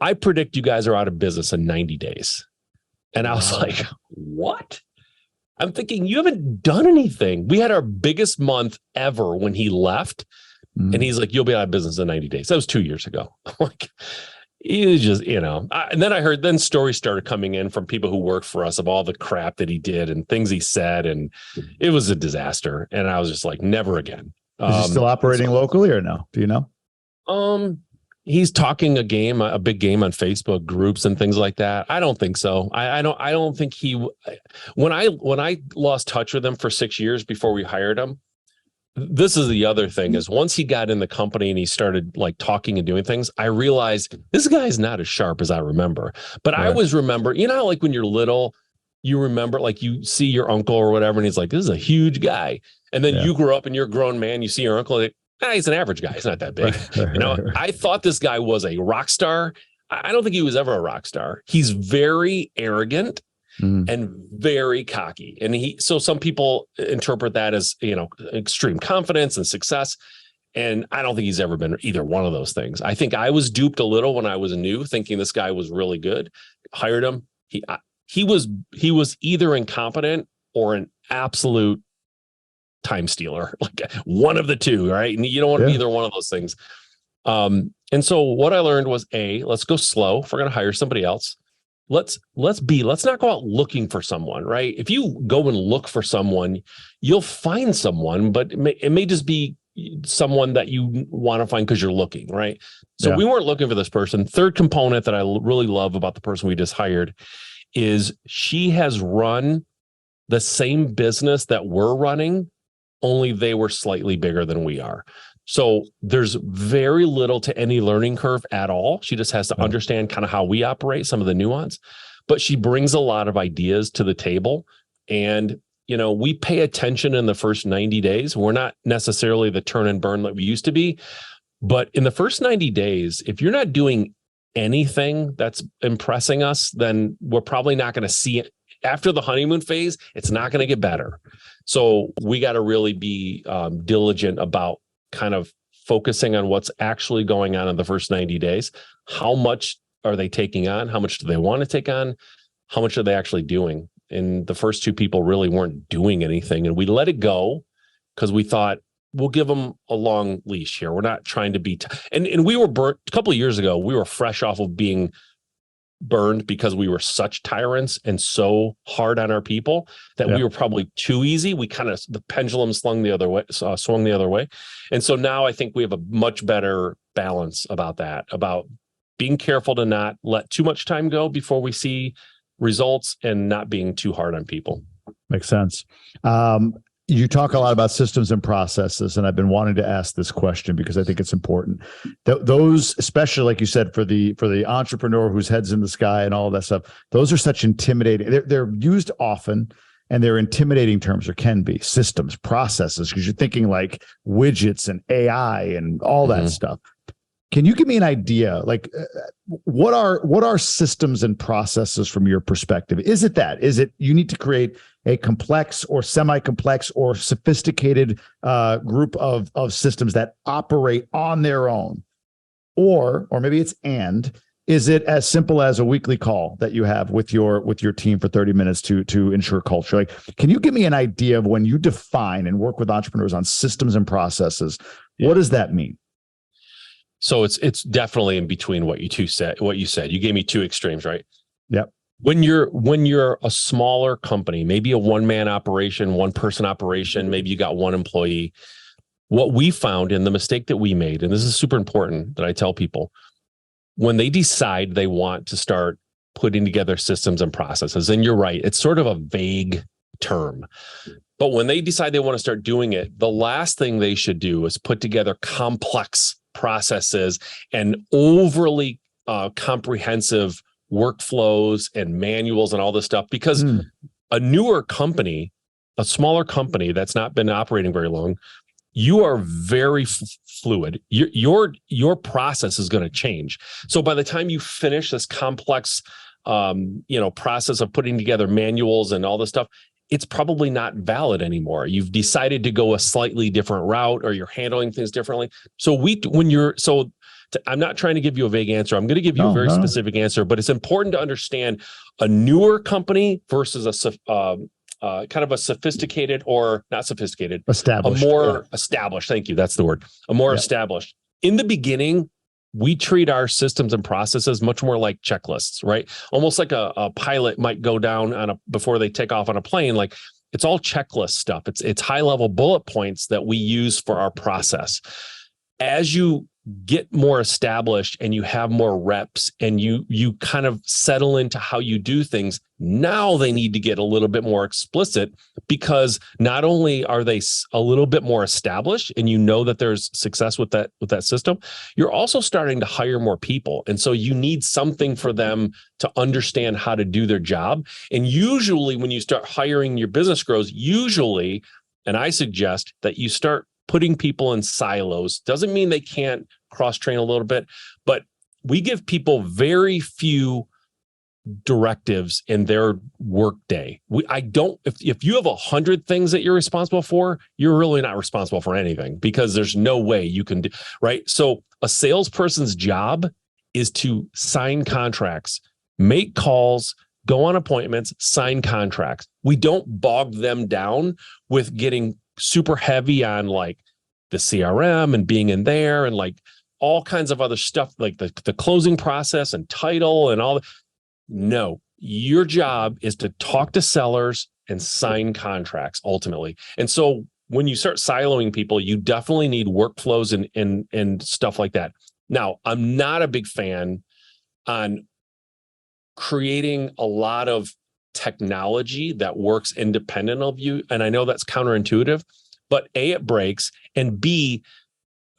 I predict you guys are out of business in 90 days. And I was like, what? I'm thinking, you haven't done anything. We had our biggest month ever when he left. And he's like, you'll be out of business in 90 days. That was 2 years ago. Like, he was just, and then I heard, stories started coming in from people who work for us of all the crap that he did and things he said. And it was a disaster. And I was just like, never again. Is he still operating locally or no? Do you know? He's talking a big game on Facebook groups and things like that. I don't think so. I don't think when I lost touch with him for 6 years before we hired him, this is the other thing is once he got in the company and he started like talking and doing things, I realized this guy's not as sharp as I remember. But I always remember, how, like when you're little, you remember like you see your uncle or whatever, and he's like, this is a huge guy. And then you grow up and you're a grown man, you see your uncle, like, he's an average guy. He's not that big. I thought this guy was a rock star. I don't think he was ever a rock star. He's very arrogant and very cocky. And so some people interpret that as, extreme confidence and success. And I don't think he's ever been either one of those things. I think I was duped a little when I was new, thinking this guy was really good. Hired him. He was either incompetent or an absolute time stealer, like one of the two, right? And you don't want to be either one of those things. And so what I learned was, let's go slow. If we're going to hire somebody else, let's not go out looking for someone, right? If you go and look for someone, you'll find someone, but it may just be someone that you want to find because you're looking, right? So we weren't looking for this person. Third component that I really love about the person we just hired is she has run the same business that we're running, only they were slightly bigger than we are. So there's very little to any learning curve at all. She just has to understand kind of how we operate, some of the nuance, but she brings a lot of ideas to the table. And, we pay attention in the first 90 days. We're not necessarily the turn and burn that we used to be, But in the first 90 days, if you're not doing anything that's impressing us, then we're probably not going to see it. After the honeymoon phase, it's not going to get better. So we got to really be diligent about kind of focusing on what's actually going on in the first 90 days. How much are they taking on? How much do they want to take on? How much are they actually doing? And the first two people really weren't doing anything. And we let it go because we thought, we'll give them a long leash here. We're not trying to be, and we were burnt a couple of years ago. We were fresh off of being burned because we were such tyrants and so hard on our people that we were probably too easy. We kind of, the pendulum swung the other way. And so now I think we have a much better balance about that, about being careful to not let too much time go before we see results and not being too hard on people. Makes sense. You talk a lot about systems and processes, and I've been wanting to ask this question because I think it's important. Those, especially like you said, for the entrepreneur whose head's in the sky and all of that stuff, those are such intimidating. They're used often, and they're intimidating terms, or can be, systems, processes, because you're thinking like widgets and AI and all that stuff. Can you give me an idea, like what are systems and processes from your perspective? Is it you need to create a complex or semi-complex or sophisticated group of systems that operate on their own, or maybe it's is it as simple as a weekly call that you have with your team for 30 minutes to ensure culture? Like, can you give me an idea of when you define and work with entrepreneurs on systems and processes? What does that mean? So it's definitely in between what you said. You gave me two extremes, right? Yep. When you're a smaller company, maybe a one-man operation, one-person operation, maybe you got one employee. What we found, and the mistake that we made, and this is super important that I tell people, when they decide they want to start putting together systems and processes, and you're right, it's sort of a vague term. But when they decide they want to start doing it, the last thing they should do is put together complex processes and overly comprehensive workflows and manuals and all this stuff, because a newer company, a smaller company that's not been operating very long, you are very fluid. Your process is going to change. So by the time you finish this complex process of putting together manuals and all this stuff, it's probably not valid anymore. You've decided to go a slightly different route, or you're handling things differently. So I'm not trying to give you a vague answer. I'm going to give you a very specific answer, but it's important to understand a newer company versus a kind of a sophisticated, or not sophisticated, established, a more established. Thank you. That's the word. A more established. In the beginning, we treat our systems and processes much more like checklists, right? Almost like a pilot might go down before they take off on a plane. Like, it's all checklist stuff. It's high level bullet points that we use for our process. As you get more established and you have more reps and you kind of settle into how you do things, now they need to get a little bit more explicit, because not only are they a little bit more established and you know that there's success with that system, you're also starting to hire more people. And so you need something for them to understand how to do their job. And usually when you start hiring, your business grows, and I suggest that you start putting people in silos. Doesn't mean they can't cross-train a little bit, but we give people very few directives in their workday. If you have 100 things that you're responsible for, you're really not responsible for anything, because there's no way you can do, right? So a salesperson's job is to sign contracts, make calls, go on appointments, sign contracts. We don't bog them down with getting super heavy on like the CRM and being in there and like all kinds of other stuff, like the closing process and title and all that. No, your job is to talk to sellers and sign contracts ultimately. And so when you start siloing people, you definitely need workflows and stuff like that. Now, I'm not a big fan on creating a lot of technology that works independent of you. And I know that's counterintuitive, but A, it breaks, and B,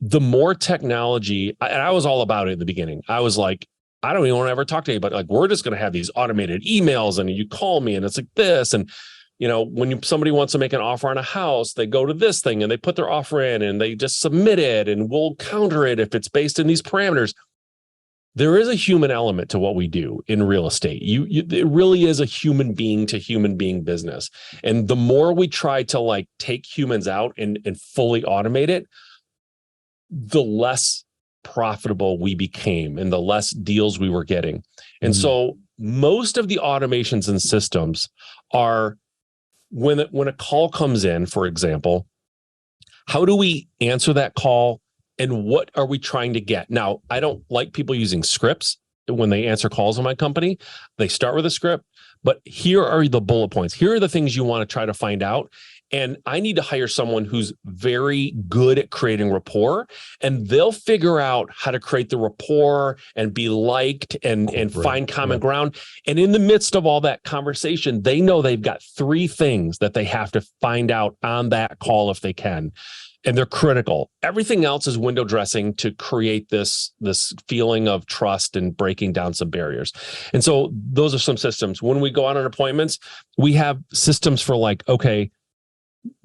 the more technology, and I was all about it in the beginning. I was like, I don't even want to ever talk to anybody. Like, we're just going to have these automated emails and you call me and it's like this. And when somebody wants to make an offer on a house, they go to this thing and they put their offer in and they just submit it and we'll counter it if it's based in these parameters. There is a human element to what we do in real estate. It really is a human being to human being business. And the more we try to take humans out and fully automate it, the less profitable we became and the less deals we were getting. And so most of the automations and systems are when a call comes in, for example, how do we answer that call and what are we trying to get? Now, I don't like people using scripts when they answer calls in my company. They start with a script, but here are the bullet points. Here are the things you want to try to find out. And I need to hire someone who's very good at creating rapport, and they'll figure out how to create the rapport and be liked and find common ground. And in the midst of all that conversation, they know they've got 3 things that they have to find out on that call if they can. And they're critical. Everything else is window dressing to create this feeling of trust and breaking down some barriers. And so those are some systems. When we go out on appointments, we have systems for okay,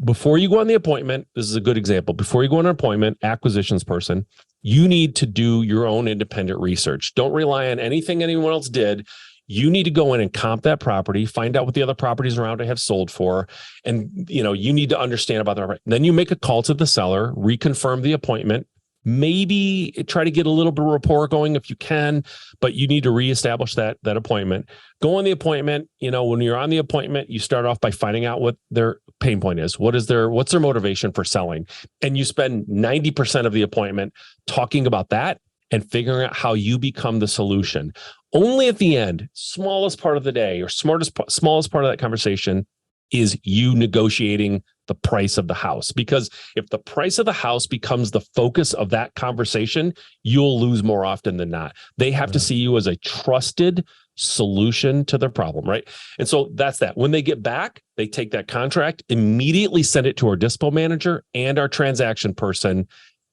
before you go on the appointment, this is a good example. Before you go on an appointment, acquisitions person, you need to do your own independent research. Don't rely on anything anyone else did. You need to go in and comp that property, find out what the other properties around it have sold for. And, you need to understand about that. Then you make a call to the seller, reconfirm the appointment, maybe try to get a little bit of rapport going if you can, but you need to reestablish that appointment. Go on the appointment. When you're on the appointment, you start off by finding out what their pain point is. What's their motivation for selling? And you spend 90% of the appointment talking about that and figuring out how you become the solution. Only at the end, smallest part of the day or smallest part of that conversation is you negotiating the price of the house. Because if the price of the house becomes the focus of that conversation, you'll lose more often than not. They have to see you as a trusted solution to their problem, right? And so that's that. When they get back, they take that contract, immediately send it to our dispo manager and our transaction person,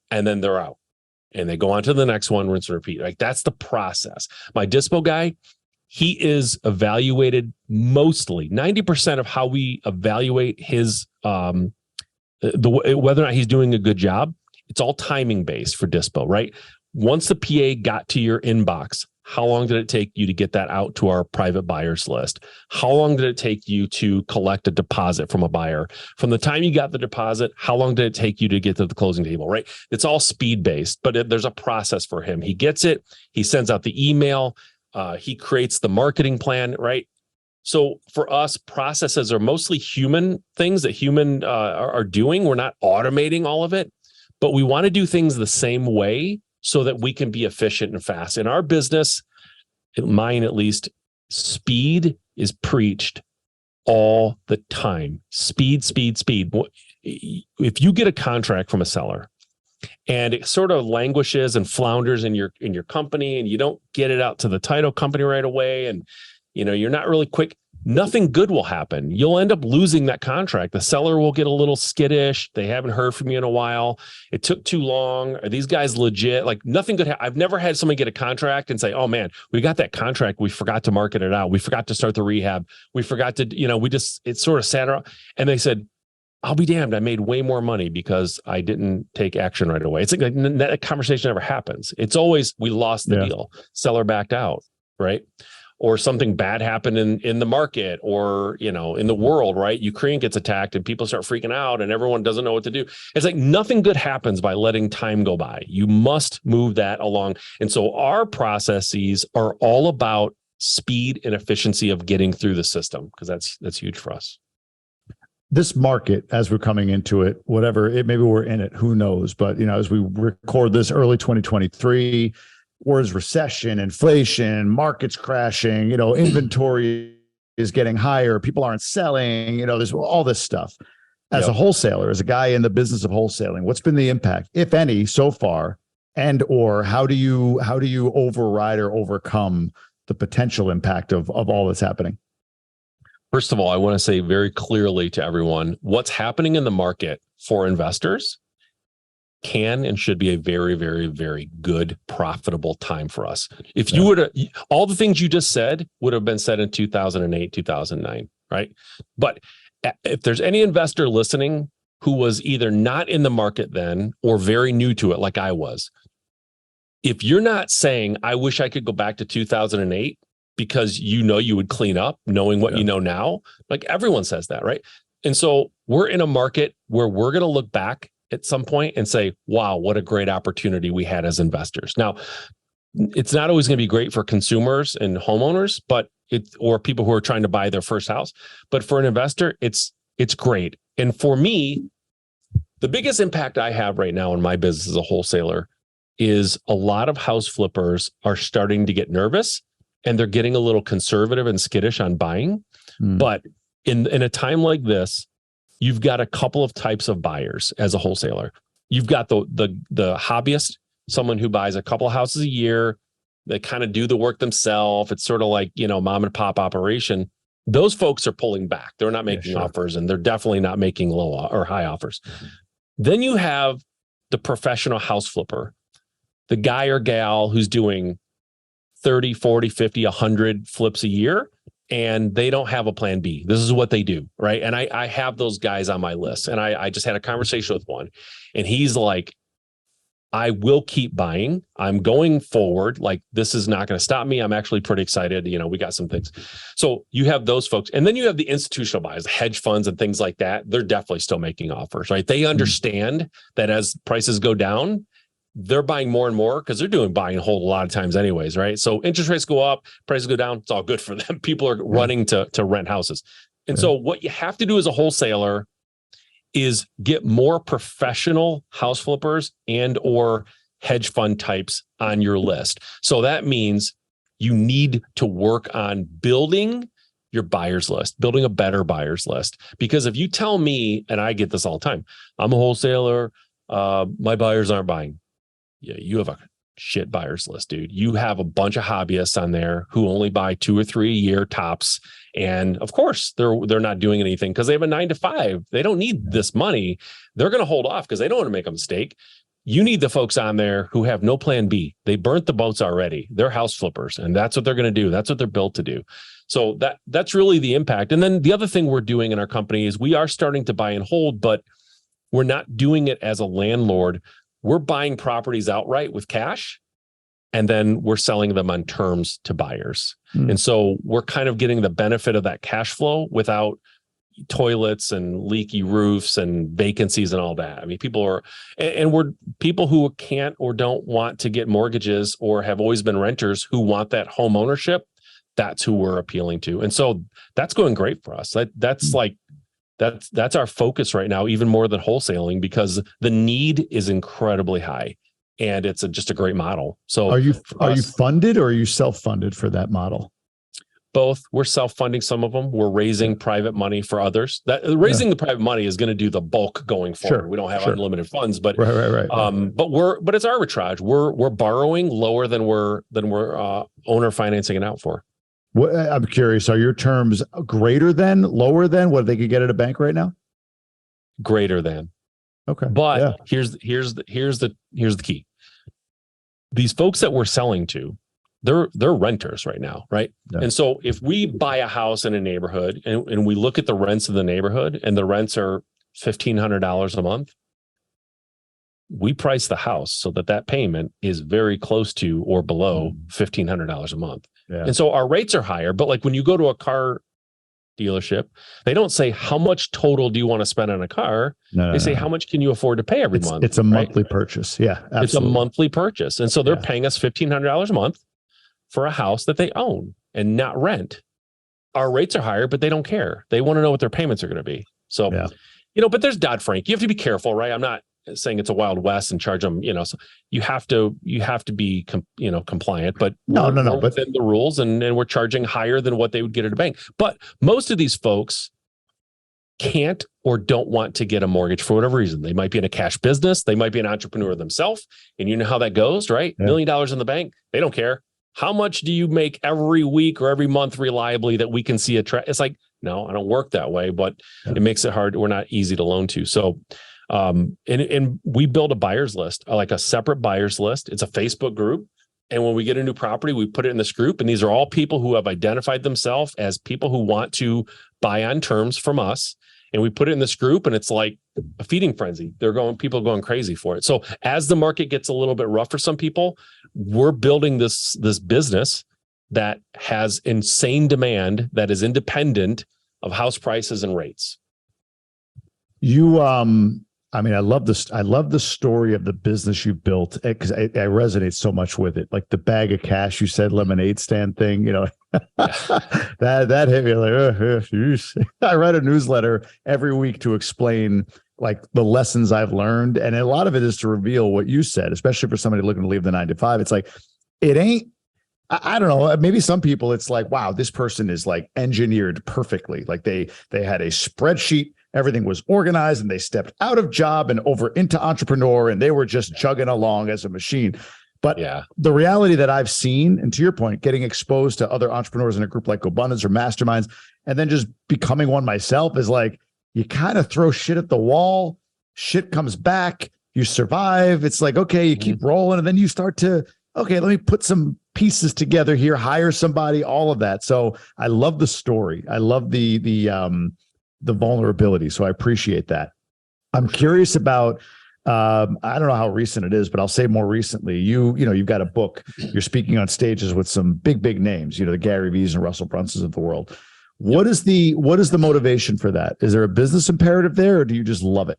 and then they're out. And they go on to the next one, rinse and repeat. That's the process. My dispo guy, he is evaluated mostly 90% of how we evaluate his whether or not he's doing a good job. It's all timing based for dispo, right? Once the PA got to your inbox, how long did it take you to get that out to our private buyers list? How long did it take you to collect a deposit from a buyer? From the time you got the deposit, how long did it take you to get to the closing table, right? It's all speed based, but there's a process for him. He gets it. He sends out the email. He creates the marketing plan, right? So for us, processes are mostly human things that human are doing. We're not automating all of it, but we want to do things the same way so that we can be efficient and fast. In our business, mine at least, speed is preached all the time. Speed, speed, speed. If you get a contract from a seller and it sort of languishes and flounders in your company and you don't get it out to the title company right away and you're not really quick, nothing good will happen. You'll end up losing that contract. The seller will get a little skittish. They haven't heard from you in a while. It took too long. Are these guys legit? Nothing good. I've never had somebody get a contract and say, oh man, we got that contract. We forgot to market it out. We forgot to start the rehab. We forgot to, it sort of sat around. And they said, I'll be damned. I made way more money because I didn't take action right away. It's like that conversation never happens. It's always, we lost the deal. Seller backed out, right? Or something bad happened in the market or, in the world, right? Ukraine gets attacked and people start freaking out and everyone doesn't know what to do. It's like nothing good happens by letting time go by. You must move that along. And so our processes are all about speed and efficiency of getting through the system, because that's huge for us. This market, as we're coming into it, whatever it, maybe we're in it, who knows? But, as we record this early 2023, words recession, inflation, markets crashing, inventory is getting higher. People aren't selling, there's all this stuff. As a wholesaler, as a guy in the business of wholesaling, what's been the impact, if any, so far? And, or how do you override or overcome the potential impact of all that's happening? First of all, I want to say very clearly to everyone, what's happening in the market for investors can and should be a very, very, very good, profitable time for us. If you were to, all the things you just said would have been said in 2008, 2009, right? But if there's any investor listening who was either not in the market then or very new to it, like I was, if you're not saying, I wish I could go back to 2008 because you would clean up knowing what you know now, like everyone says that, right? And so we're in a market where we're going to look back at some point and say, wow, what a great opportunity we had as investors. Now, it's not always going to be great for consumers and homeowners, or people who are trying to buy their first house. But for an investor, it's great. And for me, the biggest impact I have right now in my business as a wholesaler is a lot of house flippers are starting to get nervous and they're getting a little conservative and skittish on buying. But in a time like this, you've got a couple of types of buyers as a wholesaler. You've got the hobbyist, someone who buys a couple of houses a year. They kind of do the work themselves. It's sort of like, mom and pop operation. Those folks are pulling back. They're not making offers, and they're definitely not making low or high offers. Then you have the professional house flipper, the guy or gal who's doing 30, 40, 50, 100 flips a year, and they don't have a plan B. This is what they do, right? And I have those guys on my list. And I just had a conversation with one, and he's like, I will keep buying. I'm going forward. Like, this is not going to stop me. I'm actually pretty excited. We got some things. So you have those folks. And then you have the institutional buyers, hedge funds and things like that. They're definitely still making offers, right? They understand that as prices go down, they're buying more and more because they're doing buy and hold a lot of times anyways, right? So interest rates go up, prices go down. It's all good for them. People are running to rent houses. And so what you have to do as a wholesaler is get more professional house flippers and or hedge fund types on your list. So that means you need to work on building your buyers list, building a better buyers list. Because if you tell me, and I get this all the time, I'm a wholesaler, my buyers aren't buying. Yeah, you have a shit buyers list, dude. You have a bunch of hobbyists on there who only buy 2 or 3 a year tops. And of course, they're not doing anything because they have a 9 to 5. They don't need this money. They're going to hold off because they don't want to make a mistake. You need the folks on there who have no plan B. They burnt the boats already. They're house flippers, and that's what they're going to do. That's what they're built to do. So that's really the impact. And then the other thing we're doing in our company is we are starting to buy and hold, but we're not doing it as a landlord. We're buying properties outright with cash, and then we're selling them on terms to buyers. And so we're kind of getting the benefit of that cash flow without toilets and leaky roofs and vacancies and all that. I mean, we're people who can't or don't want to get mortgages or have always been renters who want that home ownership. That's who we're appealing to. And so that's going great for us. That's our focus right now, even more than wholesaling, because the need is incredibly high. And it's just a great model. So are you funded or are you self-funded for that model? Both. We're self-funding some of them. We're raising private money for others. Raising the private money is going to do the bulk going forward. Sure, we don't have unlimited funds, but right. But it's arbitrage. We're borrowing lower than we're owner financing it out for. I'm curious. Are your terms greater than, lower than what they could get at a bank right now? Greater than. Okay. But here's the key. These folks that we're selling to, they're renters right now, right? Yeah. And so if we buy a house in a neighborhood and we look at the rents of the neighborhood and the rents are $1,500 a month, we price the house so that payment is very close to or below $1,500 a month. Yeah. And so our rates are higher, but like when you go to a car dealership, they don't say, how much total do you want to spend on a car? They say, how much can you afford to pay every month? It's a monthly purchase. Yeah, absolutely. It's a monthly purchase. And so they're paying us $1,500 a month for a house that they own and not rent. Our rates are higher, but they don't care. They want to know what their payments are going to be. So, but there's Dodd-Frank. You have to be careful, right? I'm not saying it's a Wild West and charge them, so you have to be, compliant, but we're within the rules and we're charging higher than what they would get at a bank. But most of these folks can't or don't want to get a mortgage for whatever reason. They might be in a cash business. They might be an entrepreneur themselves. And you know how that goes, right? $1 million in the bank. They don't care. How much do you make every week or every month reliably that we can see it's like, no, I don't work that way, but it makes it hard. We're not easy to loan to. So, and we build a buyer's list, like a separate buyer's list. It's a Facebook group. And when we get a new property, we put it in this group. And these are all people who have identified themselves as people who want to buy on terms from us. And we put it in this group, and it's like a feeding frenzy. People are going crazy for it. So as the market gets a little bit rough for some people, we're building this business that has insane demand, that is independent of house prices and rates. I mean, I love this. I love the story of the business you built, because I resonate so much with it. Like the bag of cash, you said, lemonade stand thing, that hit me like, I write a newsletter every week to explain like the lessons I've learned. And a lot of it is to reveal what you said, especially for somebody looking to leave the 9 to 5. It's like, it ain't, I don't know. Maybe some people, it's like, wow, this person is like engineered perfectly. Like they had a spreadsheet, everything was organized, and they stepped out of job and over into entrepreneur, and they were just chugging along as a machine. But the reality that I've seen, and to your point, getting exposed to other entrepreneurs in a group like Gobundance or Masterminds, and then just becoming one myself, is like, you kind of throw shit at the wall, shit comes back, you survive. It's like, okay, you keep rolling, and then you start to, okay, let me put some pieces together here, hire somebody, all of that. So I love the story. I love the vulnerability. So I appreciate that. I'm curious about, I don't know how recent it is, but I'll say more recently, you've got a book, you're speaking on stages with some big names, the Gary V's and Russell Brunsons of the world. What is the motivation for that? Is there a business imperative there, or do you just love it?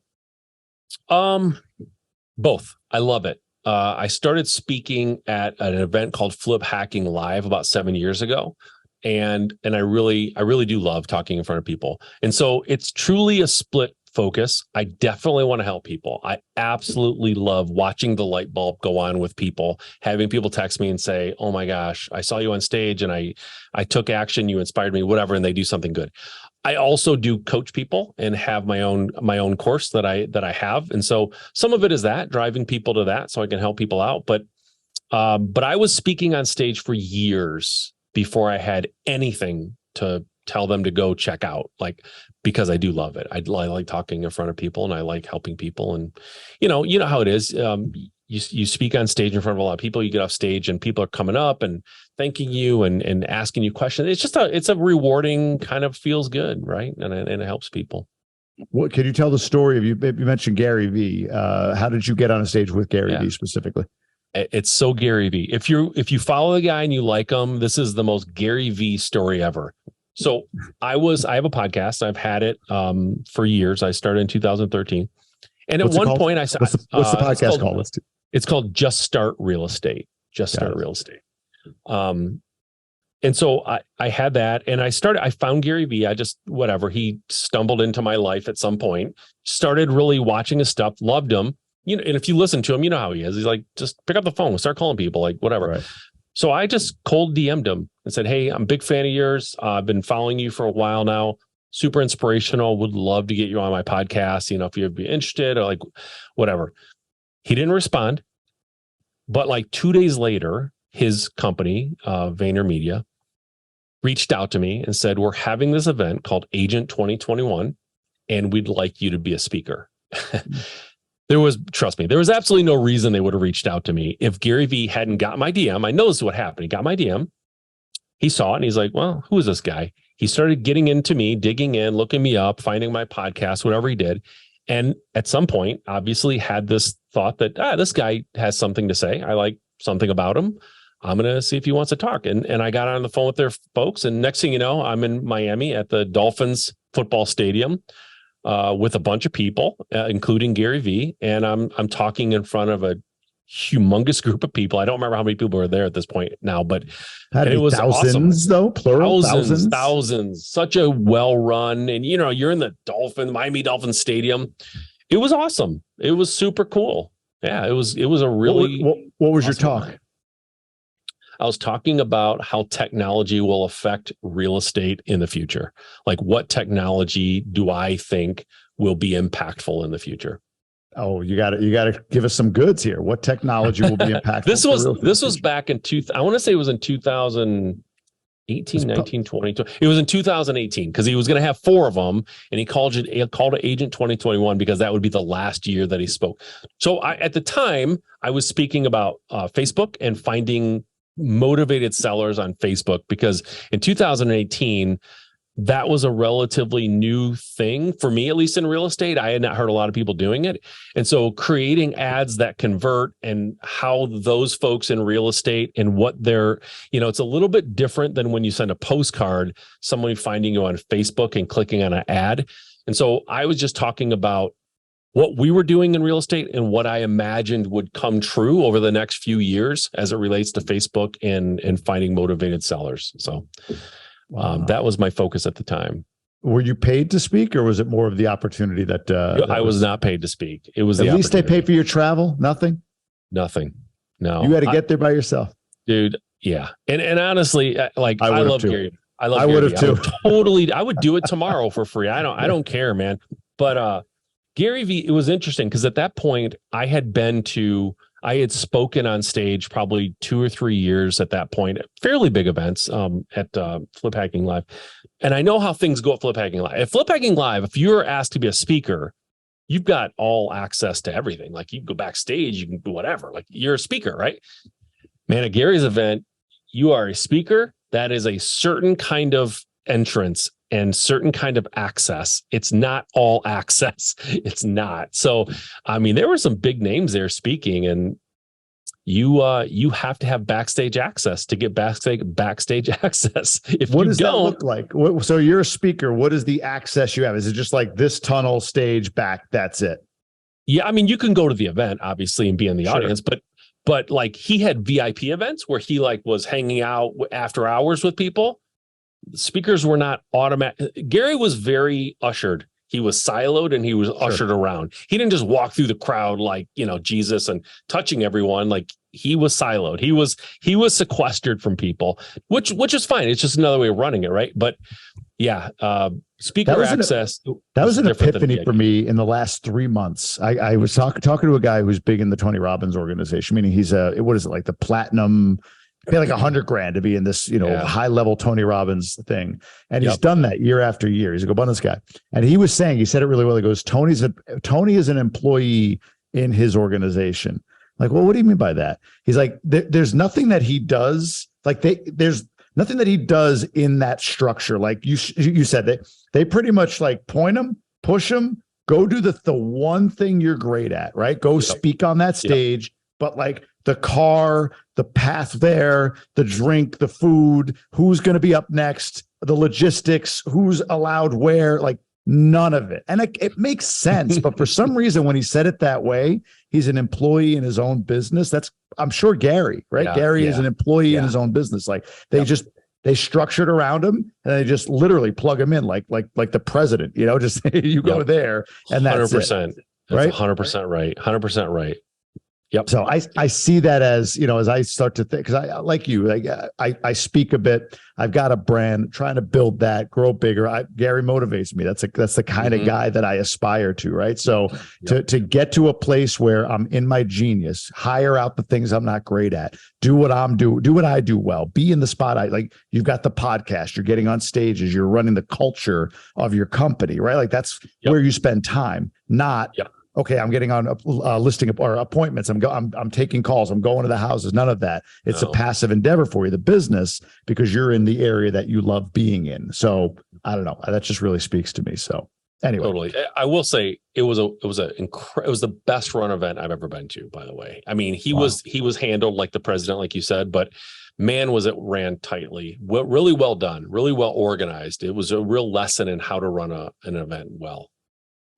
Both. I love it. I started speaking at an event called Flip Hacking Live about 7 years ago. And I really do love talking in front of people. And so it's truly a split focus. I definitely want to help people. I absolutely love watching the light bulb go on with people, having people text me and say, oh my gosh, I saw you on stage and I took action, you inspired me, whatever, and they do something good. I also do coach people and have my own course that I have. And so some of it is that, driving people to that so I can help people out. But I was speaking on stage for years before I had anything to tell them to go check out, like, because I do love it. I like talking in front of people, and I like helping people. And you know how it is. You speak on stage in front of a lot of people, you get off stage and people are coming up and thanking you and asking you questions. It's a rewarding, kind of feels good, right? And it helps people. What can you tell the story of you mentioned Gary V? How did you get on a stage with Gary V specifically? It's so Gary V. If you follow the guy and you like him, this is the most Gary V story ever. So I have a podcast. I've had it for years. I started in 2013. And at one point I said, what's the podcast called? It's called Just Start Real Estate. Just Start Real Estate. And so I had that, and I found Gary V. He stumbled into my life at some point, started really watching his stuff, loved him. And if you listen to him, you know how he is. He's like, just pick up the phone, start calling people, like whatever. Right. So I just cold DM'd him and said, hey, I'm a big fan of yours. I've been following you for a while now. Super inspirational. Would love to get you on my podcast. If you'd be interested, or like whatever. He didn't respond. But like 2 days later, his company, VaynerMedia, reached out to me and said, we're having this event called Agent 2021, and we'd like you to be a speaker. Trust me, there was absolutely no reason they would have reached out to me if Gary V hadn't got my DM. I know this is what happened. He got my DM. He saw it and he's like, well, who is this guy? He started getting into me, digging in, looking me up, finding my podcast, whatever he did. And at some point, obviously had this thought that, this guy has something to say. I like something about him. I'm going to see if he wants to talk. And I got on the phone with their folks. And next thing you know, I'm in Miami at the Dolphins football stadium with a bunch of people, including Gary V. And I'm talking in front of a humongous group of people. I don't remember how many people were there at this point now, but it was thousands, awesome. Though, plural, thousands. Such a well-run, and you're in the Miami Dolphins stadium. It was awesome. It was super cool. Yeah, it was a really. What was awesome your talk? I was talking about how technology will affect real estate in the future. Like, what technology do I think will be impactful in the future? Oh, you got to give us some goods here. What technology will be impactful? This was back in I want to say it was in 2018, 19, 20. It was in 2018 because he was going to have 4 of them, and he called it Agent 2021 because that would be the last year that he spoke. So at the time, I was speaking about Facebook and finding motivated sellers on Facebook, because in 2018, that was a relatively new thing for me, at least in real estate. I had not heard a lot of people doing it. And so creating ads that convert and how those folks in real estate and what they're, it's a little bit different than when you send a postcard, someone finding you on Facebook and clicking on an ad. And so I was just talking about what we were doing in real estate and what I imagined would come true over the next few years as it relates to Facebook and finding motivated sellers. So that was my focus at the time. Were you paid to speak, or was it more of the opportunity that I was not paid to speak? It was at least they pay for your travel. Nothing. No, you had to get there by yourself, dude. Yeah, and honestly, like I love too. Gary. I would have too. I would do it tomorrow for free. I don't care, man. But Gary V, it was interesting because at that point I had spoken on stage probably 2 or 3 years at that point, fairly big events at Flip Hacking Live. And I know how things go at Flip Hacking Live. At Flip Hacking Live, if you're asked to be a speaker, you've got all access to everything. Like you can go backstage, you can do whatever. Like you're a speaker, right? Man, at Gary's event, you are a speaker. That is a certain kind of entrance and certain kind of access. It's not all access. It's not. So, I mean, there were some big names there speaking, and you have to have backstage access to get backstage access. What does that look like? So you're a speaker. What is the access you have? Is it just like this tunnel stage back? That's it. Yeah. I mean, you can go to the event obviously and be in the audience, but like he had VIP events where he like was hanging out after hours with people. Speakers were not automatic. Gary was very ushered. He was siloed and he was ushered around. He didn't just walk through the crowd like, Jesus and touching everyone. Like he was siloed. He was sequestered from people, which is fine. It's just another way of running it. Right. But yeah, speaker access. That was an epiphany for me in the last 3 months. I was talking to a guy who's big in the Tony Robbins organization, meaning he's what is it, like the platinum, pay like $100,000 to be in this, high level Tony Robbins thing. And he's done that year after year. He's a Gobundance guy. And he said it really well. He goes, Tony is an employee in his organization. Like, well, what do you mean by that? He's like, there's nothing that he does. Like there's nothing that he does in that structure. Like you said that they pretty much like point him, push him, go do the one thing you're great at, right? Go speak on that stage. But like the car, the path there, the drink, the food, who's going to be up next, the logistics, who's allowed where, like none of it. And it makes sense. But for some reason, when he said it that way, he's an employee in his own business. I'm sure Gary, right? Yeah, Gary is an employee in his own business. Like they structured around him and they just literally plug him in like the president, just you go there and that's 100%. It, right? 100% right. 100% right. Yep. So I see that as, as I start to think, because I like you, I speak a bit. I've got a brand, trying to build that, grow bigger. Gary motivates me. That's the kind of guy that I aspire to, right? So to get to a place where I'm in my genius, hire out the things I'm not great at, do what I do well, be in the spotlight. Like you've got the podcast, you're getting on stages, you're running the culture of your company, right? Like that's where you spend time, not okay, I'm getting on listing or appointments. I'm taking calls. I'm going to the houses. None of that. It's a passive endeavor for you, the business, because you're in the area that you love being in. So I don't know. That just really speaks to me. So anyway, totally. I will say it was the best run event I've ever been to. By the way, I mean he was handled like the president, like you said, but man, was it ran tightly. Really well done. Really well organized. It was a real lesson in how to run an event well.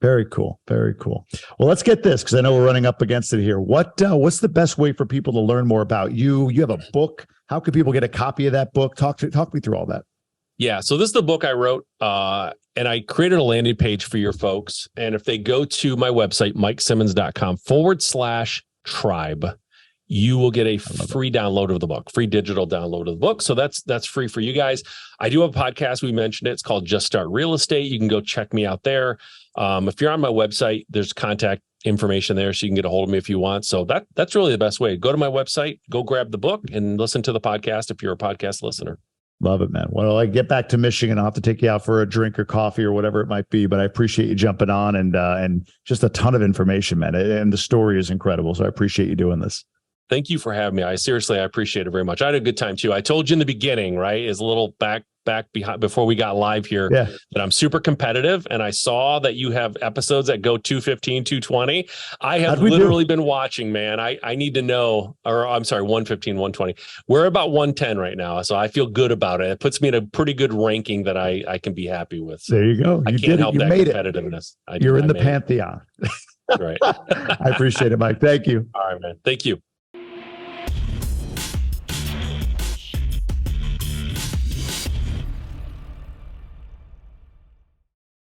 Very cool. Very cool. Well, let's get this because I know we're running up against it here. What's the best way for people to learn more about you? You have a book. How can people get a copy of that book? Talk me through all that. Yeah. So this is the book I wrote, and I created a landing page for your folks. And if they go to my website, mikesimmons.com/tribe, you will get a free download of the book, free digital download of the book. So that's free for you guys. I do have a podcast. We mentioned it. It's called Just Start Real Estate. You can go check me out there. If you're on my website, there's contact information there, so you can get a hold of me if you want. So that's really the best way. Go to my website, go grab the book, and listen to the podcast if you're a podcast listener. Love it, man. Well, I get back to Michigan, I'll have to take you out for a drink or coffee or whatever it might be. But I appreciate you jumping on and just a ton of information, man. And the story is incredible. So I appreciate you doing this. Thank you for having me. I appreciate it very much. I had a good time too. I told you in the beginning, right? Is a little back behind before we got live here that I'm super competitive, and I saw that you have episodes that go 215, 220. I have literally been watching, man. I need to know, or I'm sorry, 115, 120. We're about 110 right now. So I feel good about it. It puts me in a pretty good ranking that I can be happy with. So there you go. I can't help that competitiveness. You're in the pantheon. Right. I appreciate it, Mike. Thank you. All right, man. Thank you.